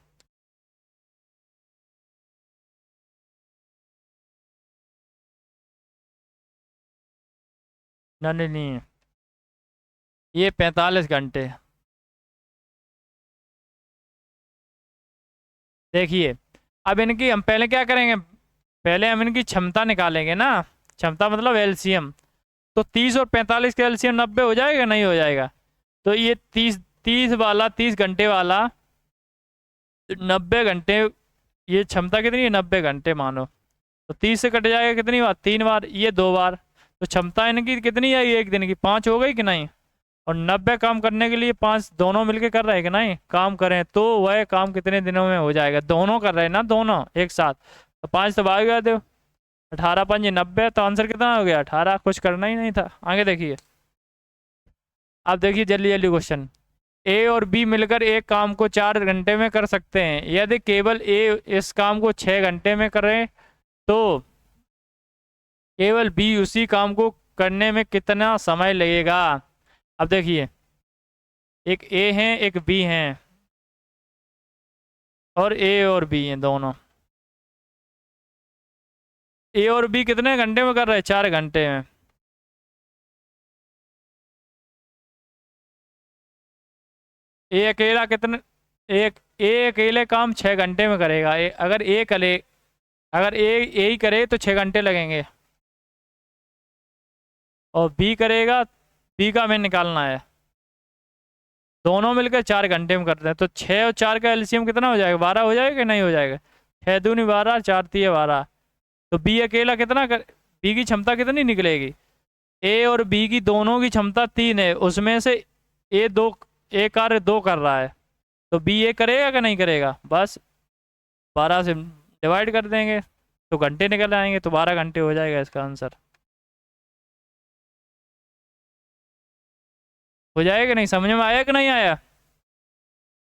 नलिनी ये 45 घंटे। देखिए अब इनकी हम पहले क्या करेंगे, पहले हम इनकी क्षमता निकालेंगे ना, क्षमता मतलब एलसीएम। तो 30 और 45 का एलसीएम 90 हो जाएगा नहीं हो जाएगा, तो ये 30 वाला 30 घंटे वाला 90 घंटे, ये क्षमता कितनी है 90 घंटे मानो, तो 30 से कट जाएगा कितनी बार 3 बार, ये 2 बार, तो क्षमता इनकी कितनी आई एक दिन की 5 हो गई कि नहीं। और 90 काम करने के लिए 5 दोनों मिलके कर रहे हैं कि नहीं, काम करें तो वह काम कितने दिनों में हो जाएगा, दोनों कर रहे हैं ना दोनों एक साथ, तो 5 तो भाग गए थे, 18 5 90, तो आंसर कितना हो गया 18, कुछ करना ही नहीं था। आगे देखिए, अब देखिए जल्दी जल्दी क्वेश्चन। ए और बी मिलकर एक काम को 4 घंटे में कर सकते हैं। यदि केवल ए इस काम को 6 घंटे में करे तो केवल बी उसी काम को करने में कितना समय लगेगा। अब देखिए एक ए है एक बी है, और ए और बी हैं दोनों। ए और बी कितने घंटे में कर रहे हैं 4 घंटे में। ए अकेला कितने एक ए अकेले काम 6 घंटे में करेगा। अगर ए ही करे तो 6 घंटे लगेंगे, और बी करेगा, बी का हमें निकालना है। दोनों मिलकर 4 घंटे में करते हैं, तो 6 और 4 का एलसीएम कितना हो जाएगा? 12 हो जाएगा कि नहीं हो जाएगा? 6 दूनी 12, 4 तिये 12। तो बी अकेला कितना बी की क्षमता कितनी निकलेगी? ए और बी की दोनों की क्षमता 3 है, उसमें से ए कार्य 2 कर रहा है, तो बी ये करेगा कि नहीं करेगा? बस 12 से डिवाइड कर देंगे तो घंटे निकल आएंगे, तो 12 घंटे हो जाएगा इसका आंसर। हो जाएगा कि नहीं? समझ में आया कि नहीं आया?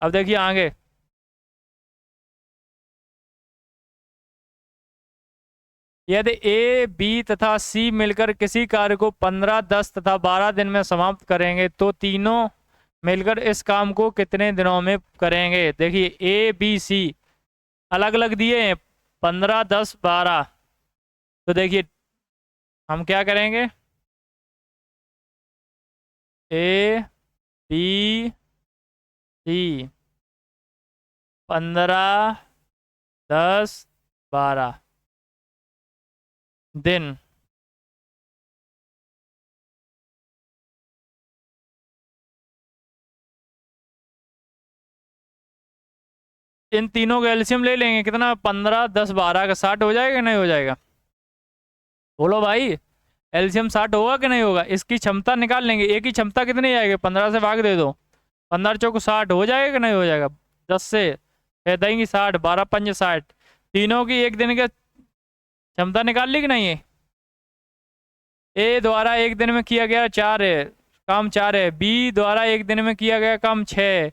अब देखिए आगे। यदि ए बी तथा सी मिलकर किसी कार्य को 15, 10 तथा 12 दिन में समाप्त करेंगे तो तीनों मिलकर इस काम को कितने दिनों में करेंगे? देखिए ए बी सी अलग अलग दिए हैं, 15, 10, 12। तो देखिए हम क्या करेंगे, ए बी सी 15, 10, 12 दिन। इन तीनों का एलसीएम ले लेंगे, कितना? 15, 10, 12 का 60 हो जाएगा नहीं हो जाएगा? बोलो भाई, एलसीएम 60 होगा कि नहीं होगा? इसकी क्षमता निकाल लेंगे, एक की क्षमता कितनी आएगी? 15 से भाग दे दो, 15 चौको 60 हो जाएगा कि नहीं हो जाएगा? 10 से देंगी 60, 12 पंजे 60। तीनों की एक दिन की क्षमता निकाल ली कि नहीं है? ए द्वारा एक दिन में किया गया 4 है, काम 4 है। बी द्वारा एक दिन में किया गया काम 6 है।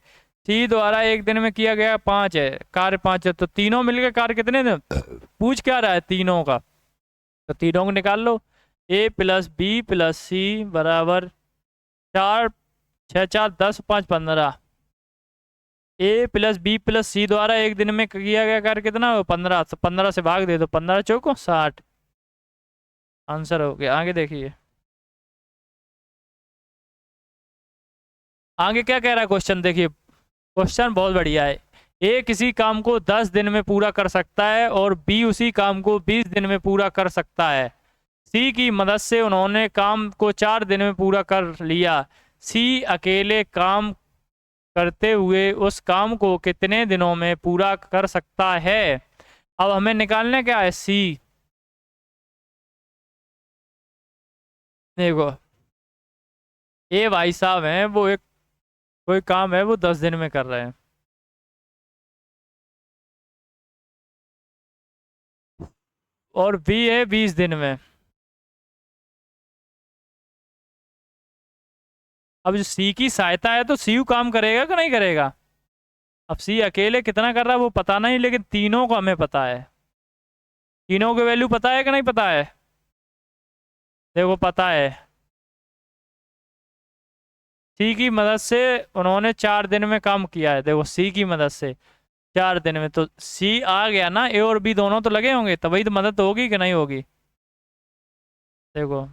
सी द्वारा एक दिन में किया गया 5 है, कार्य 5 है। तो तीनों मिलकर कार्य कितने दिन? पूछ क्या रहा है? तीनों का। तो तीनों को निकाल लो। ए प्लस बी प्लस सी बराबर 4, 6, 4, 10, 5, 15। ए प्लस बी प्लस सी द्वारा एक दिन में किया गया कार्य कितना हो? 15। तो 15 से भाग दे दो, 15 चौको 60। आंसर हो गया। आगे देखिए, आगे क्या कह रहा है क्वेश्चन, देखिए क्वेश्चन बहुत बढ़िया है। ए किसी काम को 10 दिन में पूरा कर सकता है और बी उसी काम को 20 दिन में पूरा कर सकता है। सी की मदद से उन्होंने काम को 4 दिन में पूरा कर लिया। सी अकेले काम करते हुए उस काम को कितने दिनों में पूरा कर सकता है? अब हमें निकालने क्या है? सी। देखो ए भाई साहब हैं, वो एक कोई काम है वो 10 दिन में कर रहे हैं, और बी है 20 दिन में। अब जो सी की सहायता है तो सी काम करेगा कि नहीं करेगा? अब सी अकेले कितना कर रहा है वो पता नहीं, लेकिन तीनों को हमें पता है। तीनों की वैल्यू पता है कि नहीं पता है? देखो पता है। सी की मदद से उन्होंने 4 दिन में काम किया है। देखो सी की मदद से 4 दिन में, तो सी आ गया ना। ए और बी दोनों तो लगे होंगे, तभी तो मदद होगी कि नहीं होगी? देखो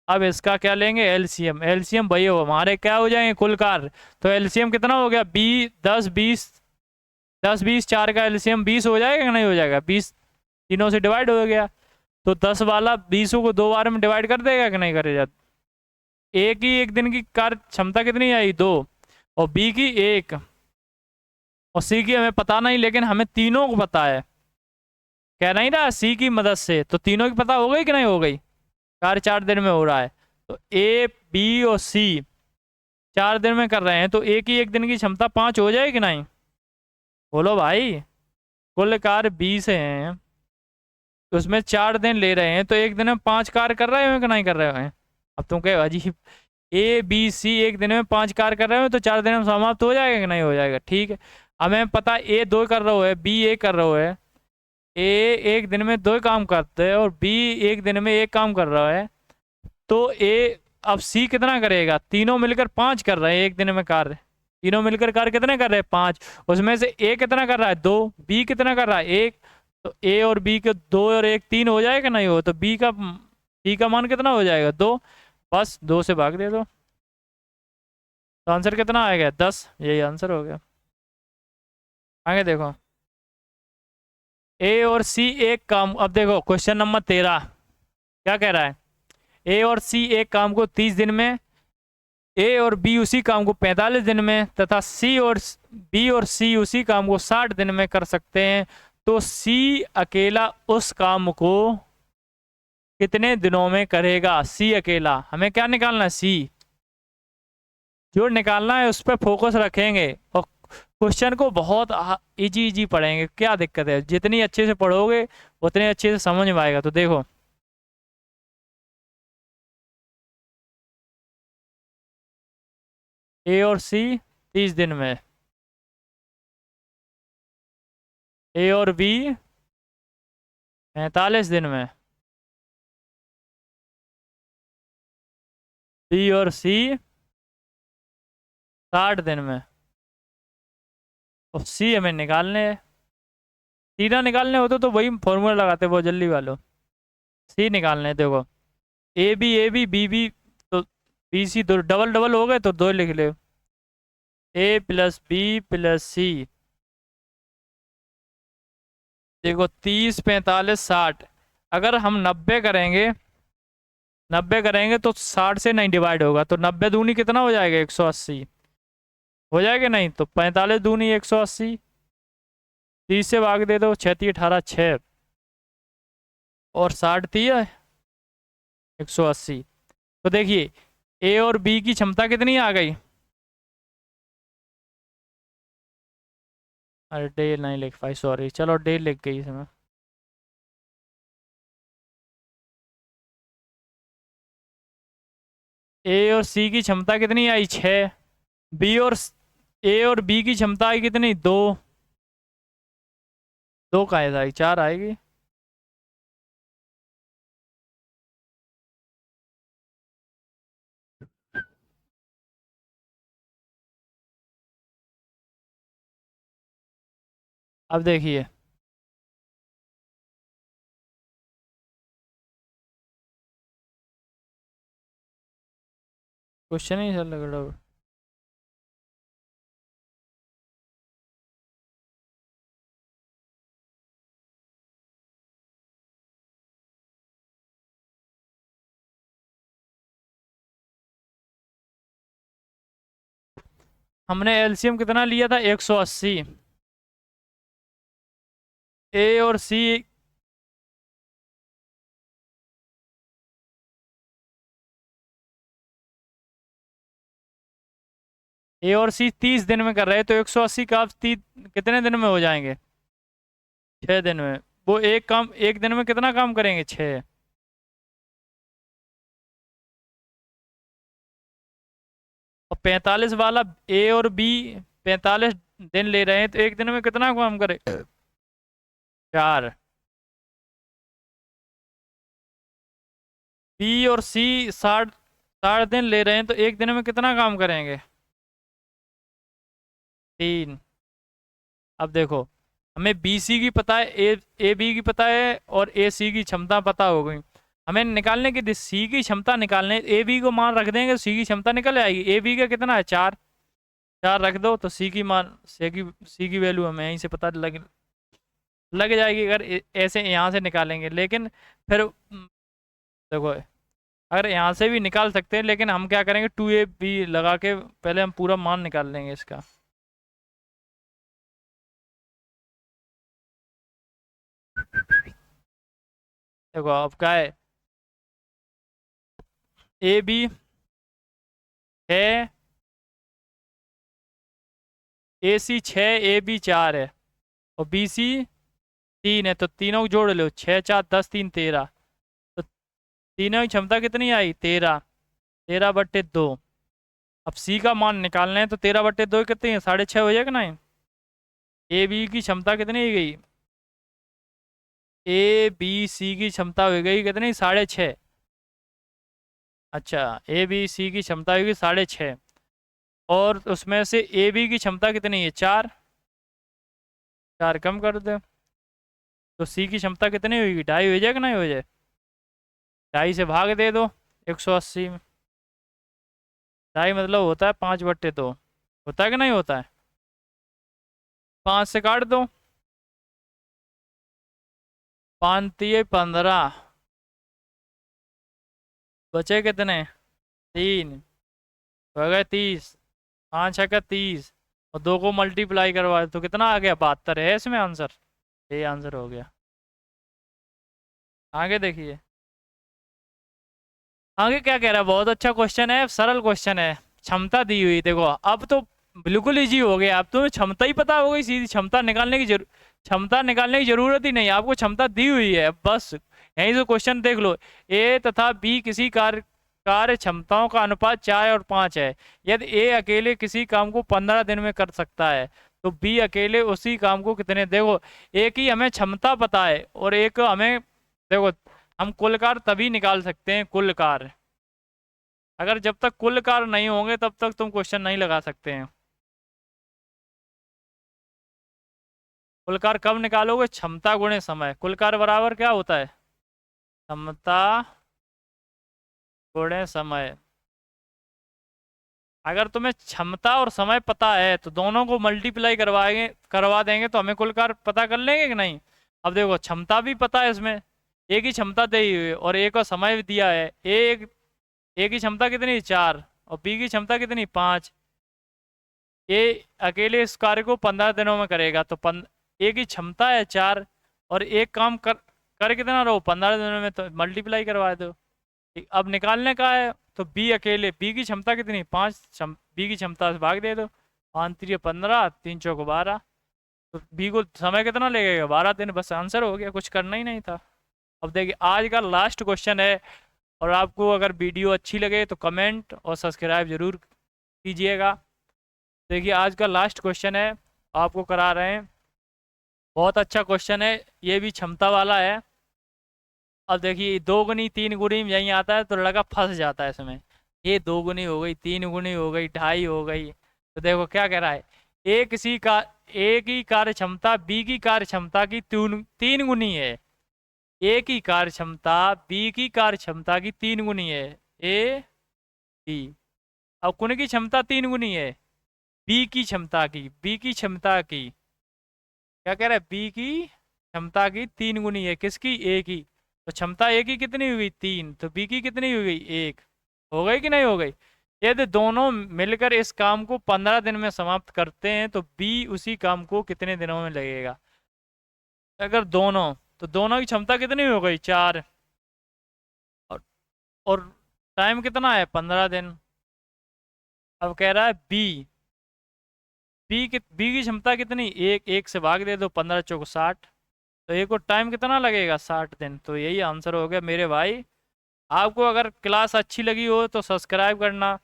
अब इसका क्या लेंगे? एलसीएम। एलसीएम भाई हो हमारे क्या हो जाएंगे? कुल कार्य। तो एलसीएम कितना हो गया? 10, 20, 4 का एलसीएम 20 हो जाएगा कि नहीं हो जाएगा? 20 तीनों से डिवाइड हो गया, तो 10 वाला 20 को 2 बार में डिवाइड कर देगा कि नहीं करेगा? ए की एक दिन की कार्य क्षमता कितनी आई? 2। और बी की 1, और सी की हमें पता नहीं, लेकिन हमें तीनों को पता है। कह नहीं रहा सी की मदद से, तो तीनों की पता हो गई कि नहीं हो गई? कार्य 4 दिन में हो रहा है, तो ए बी और सी 4 दिन में कर रहे हैं, तो ए की एक दिन की क्षमता 5 हो जाएगी कि नहीं? बोलो भाई, कुल कार्य 20 हैं, तो उसमें 4 दिन ले रहे हैं, तो एक दिन में 5 कार्य कर रहे हो कि नहीं कर रहे हैं? अब तुम कहे अजीब, ए बी सी एक दिन में 5 कार्य कर रहे हो, तो 4 दिन में समाप्त हो जाएगा कि नहीं हो जाएगा? ठीक है। हमें पता ए 2 कर रहा है, बी 1 कर रहा है। ए एक दिन में 2 काम करते हैं और बी एक दिन में 1 काम कर रहा है, तो ए अब सी कितना करेगा? तीनों मिलकर 5 कर रहे हैं एक दिन में कार्य। तीनों मिलकर कार्य कितने कर रहे हैं? 5। उसमें से ए कितना कर रहा है? 2। बी कितना कर रहा है? 1। तो ए और बी के 2 और 1 3 हो जाएगा नहीं हो? तो बी का सी का मान कितना हो जाएगा? 2। बस 2 से भाग दे दो। तो आंसर कितना आएगा? 10। यही आंसर हो गया। आगे देखो, ए और सी एक काम, अब देखो क्वेश्चन नंबर 13 क्या कह रहा है? ए और सी एक काम को 30 दिन में, ए और बी उसी काम को 45 दिन में, तथा सी और बी और सी उसी काम को 60 दिन में कर सकते हैं, तो सी अकेला उस काम को कितने दिनों में करेगा? सी अकेला। हमें क्या निकालना है? सी। जो निकालना है उस पर फोकस रखेंगे और क्वेश्चन को बहुत इजी इजी पढ़ेंगे। क्या दिक्कत है? जितनी अच्छे से पढ़ोगे उतने अच्छे से समझ में आएगा। तो देखो, ए और सी 30 दिन में, ए और बी 45 दिन में, बी और सी 60 दिन में, और सी हमें निकालने हैं। सीधा निकालने होते तो वही फॉर्मूला लगाते बहुत जल्दी वालों। सी निकालने हैं। देखो, ए बी तो बी सी दो डबल डबल हो गए तो दो लिख ले। ए प्लस बी प्लस सी। देखो 30 45 60, अगर हम 90 करेंगे, 90 करेंगे तो 60 से नहीं डिवाइड होगा, तो 90 दूनी कितना हो जाएगा? 180 हो जाएगा। नहीं तो 45 दूनी 180, 30 से भाग दे दो, 6 18 6, और 60 3 180। तो देखिए ए और बी की क्षमता कितनी आ गई? अरे डे नहीं लिख पाई, सॉरी। चलो डे लिख गई इसमें। ए और सी की क्षमता कितनी आई? 6। बी और ए और बी की क्षमता आई कितनी? 2। 2 का आई? 4 आएगी। अब देखिए, क्वेश्चन ही चल रहा है। हमने एलसीएम कितना लिया था? 180। ए और सी, ए और सी 30 दिन में कर रहे हैं, तो 180 का आप कितने दिन में हो जाएंगे? 6 दिन में। वो एक काम एक दिन में कितना काम करेंगे? 6। और 45 वाला ए और बी 45 दिन ले रहे हैं, तो एक दिन में कितना काम करे? 4। बी और सी 60 60 दिन ले रहे हैं, तो एक दिन में कितना काम करेंगे? 3। अब देखो, हमें बी सी की पता है, ए बी की पता है, और ए सी की क्षमता पता हो गई। हमें निकालने की सी की क्षमता निकालने, ए बी को मान रख देंगे, सी की क्षमता निकल आएगी। ए बी का कितना है? 4। 4 रख दो तो सी की वैल्यू हमें यहीं से पता लग जाएगी, अगर ऐसे यहाँ से निकालेंगे। लेकिन फिर देखो, अगर यहाँ से भी निकाल सकते हैं, लेकिन हम क्या करेंगे? 2ab लगा के पहले हम पूरा मान निकाल लेंगे इसका। देखो अब क्या है, ए बी है, ए सी 6, ए बी 4 है, और बी सी 3 है, तो तीनों को जोड़ लो। 6 4 10 3 13, तो तीनों की क्षमता कितनी आई? 13। 13/2। अब सी का मान निकालना है, तो 13/2 कितनी है? 6.5 हो जाएगा ना? ए बी की क्षमता कितनी हो गई? ए बी सी की क्षमता हो गई कितनी? 6.5। अच्छा, ए बी सी की क्षमता होगी 6.5, और उसमें से ए बी की क्षमता कितनी है? 4। 4 कम कर दो, तो सी की क्षमता कितनी होगी? 2.5 हो जाएगा? नहीं हो जाए? 2.5 से भाग दे दो 180 में। ढाई मतलब होता है 5/2, होता है कि नहीं होता है? 5 से काट दो, 5×3 = 15, बचे कितने? 3, हो गए 30, 5×6 = 30, और 2 को मल्टीप्लाई करवा तो कितना आ गया? 72 है इसमें आंसर। ये आंसर हो गया। आगे देखिए, आगे क्या कह रहा है? बहुत अच्छा क्वेश्चन है, सरल क्वेश्चन है। क्षमता दी हुई, देखो अब तो बिल्कुल इजी हो गया। अब तुम्हें क्षमता ही पता हो गई, सीधी क्षमता निकालने की जरूरत ही नहीं, आपको क्षमता दी हुई है बस। यहीं से क्वेश्चन देख लो। ए तथा बी किसी कार्य क्षमताओं का अनुपात 4 और 5 है। यदि ए अकेले किसी काम को 15 दिन में कर सकता है, तो बी अकेले उसी काम को कितने, देखो एक ही हमें क्षमता पता है और एक हमें, देखो हम कुल कार्य तभी निकाल सकते हैं, कुल कार्य। अगर जब तक कुल कार्य नहीं होंगे तब तक तुम क्वेश्चन नहीं लगा सकते हैं। कुल कार्य कब निकालोगे? क्षमता गुणे समय। कुल कार्य बराबर क्या होता है? क्षमता गुणे समय। अगर तुम्हें क्षमता और समय पता है तो दोनों को मल्टीप्लाई करवा देंगे तो हमें कुल कार्य पता कर लेंगे कि नहीं। अब देखो क्षमता भी पता है इसमें, एक ही क्षमता दी हुई है और एक और समय भी दिया है। एक की क्षमता कितनी? 4, और बी की क्षमता कितनी? 5। ये अकेले इस कार्य को 15 दिनों में करेगा, तो ए की क्षमता है 4, और एक काम कर कितना रहो? 15 दिनों में, तो मल्टीप्लाई करवा दो। अब निकालने का है तो बी की क्षमता कितनी? 5, बी की क्षमता से भाग दे दो। 5×3 = 15, 3×4 = 12, तो बी को समय कितना लगेगा? 12 दिन। बस आंसर हो गया, कुछ करना ही नहीं था। अब देखिए आज का लास्ट क्वेश्चन है, और आपको अगर वीडियो अच्छी लगे तो कमेंट और सब्सक्राइब जरूर कीजिएगा। देखिए आज का लास्ट क्वेश्चन है, आपको करा रहे हैं। बहुत अच्छा क्वेश्चन है, ये भी क्षमता वाला है। अब देखिए 2 गुनी 3 गुनी में यहीं आता है तो लड़का फंस जाता है इसमें। ये 2 गुनी हो गई, 3 गुनी हो गई, 2.5 हो गई। तो देखो क्या कह रहा है, एक ही कार्य क्षमता बी की कार्य क्षमता की 3 गुनी है। ए की कार्य क्षमता बी की कार्य क्षमता की 3 गुनी है। ए बी, अब कौन की क्षमता 3 गुनी है? बी की क्षमता की क्या कह रहा है? बी की क्षमता की 3 गुनी है, किसकी? ए की। तो क्षमता ए की कितनी हुई? 3, तो बी की कितनी हो गई? 1। हो गई कि नहीं हो गई? यदि दोनों मिलकर इस काम को 15 दिन में समाप्त करते हैं तो बी उसी काम को कितने दिनों में लगेगा? अगर दोनों, तो दोनों की क्षमता कितनी हो गई? 4, और और टाइम कितना है? 15 दिन। अब कह रहा है बी की क्षमता कितनी? 1 से भाग दे दो, 15×4 = 60, तो एक को टाइम कितना लगेगा? 60 दिन। तो यही आंसर हो गया मेरे भाई। आपको अगर क्लास अच्छी लगी हो तो सब्सक्राइब करना।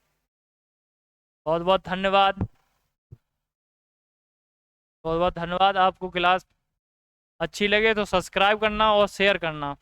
बहुत बहुत धन्यवाद। बहुत बहुत धन्यवाद। आपको क्लास अच्छी लगे तो सब्सक्राइब करना और शेयर करना।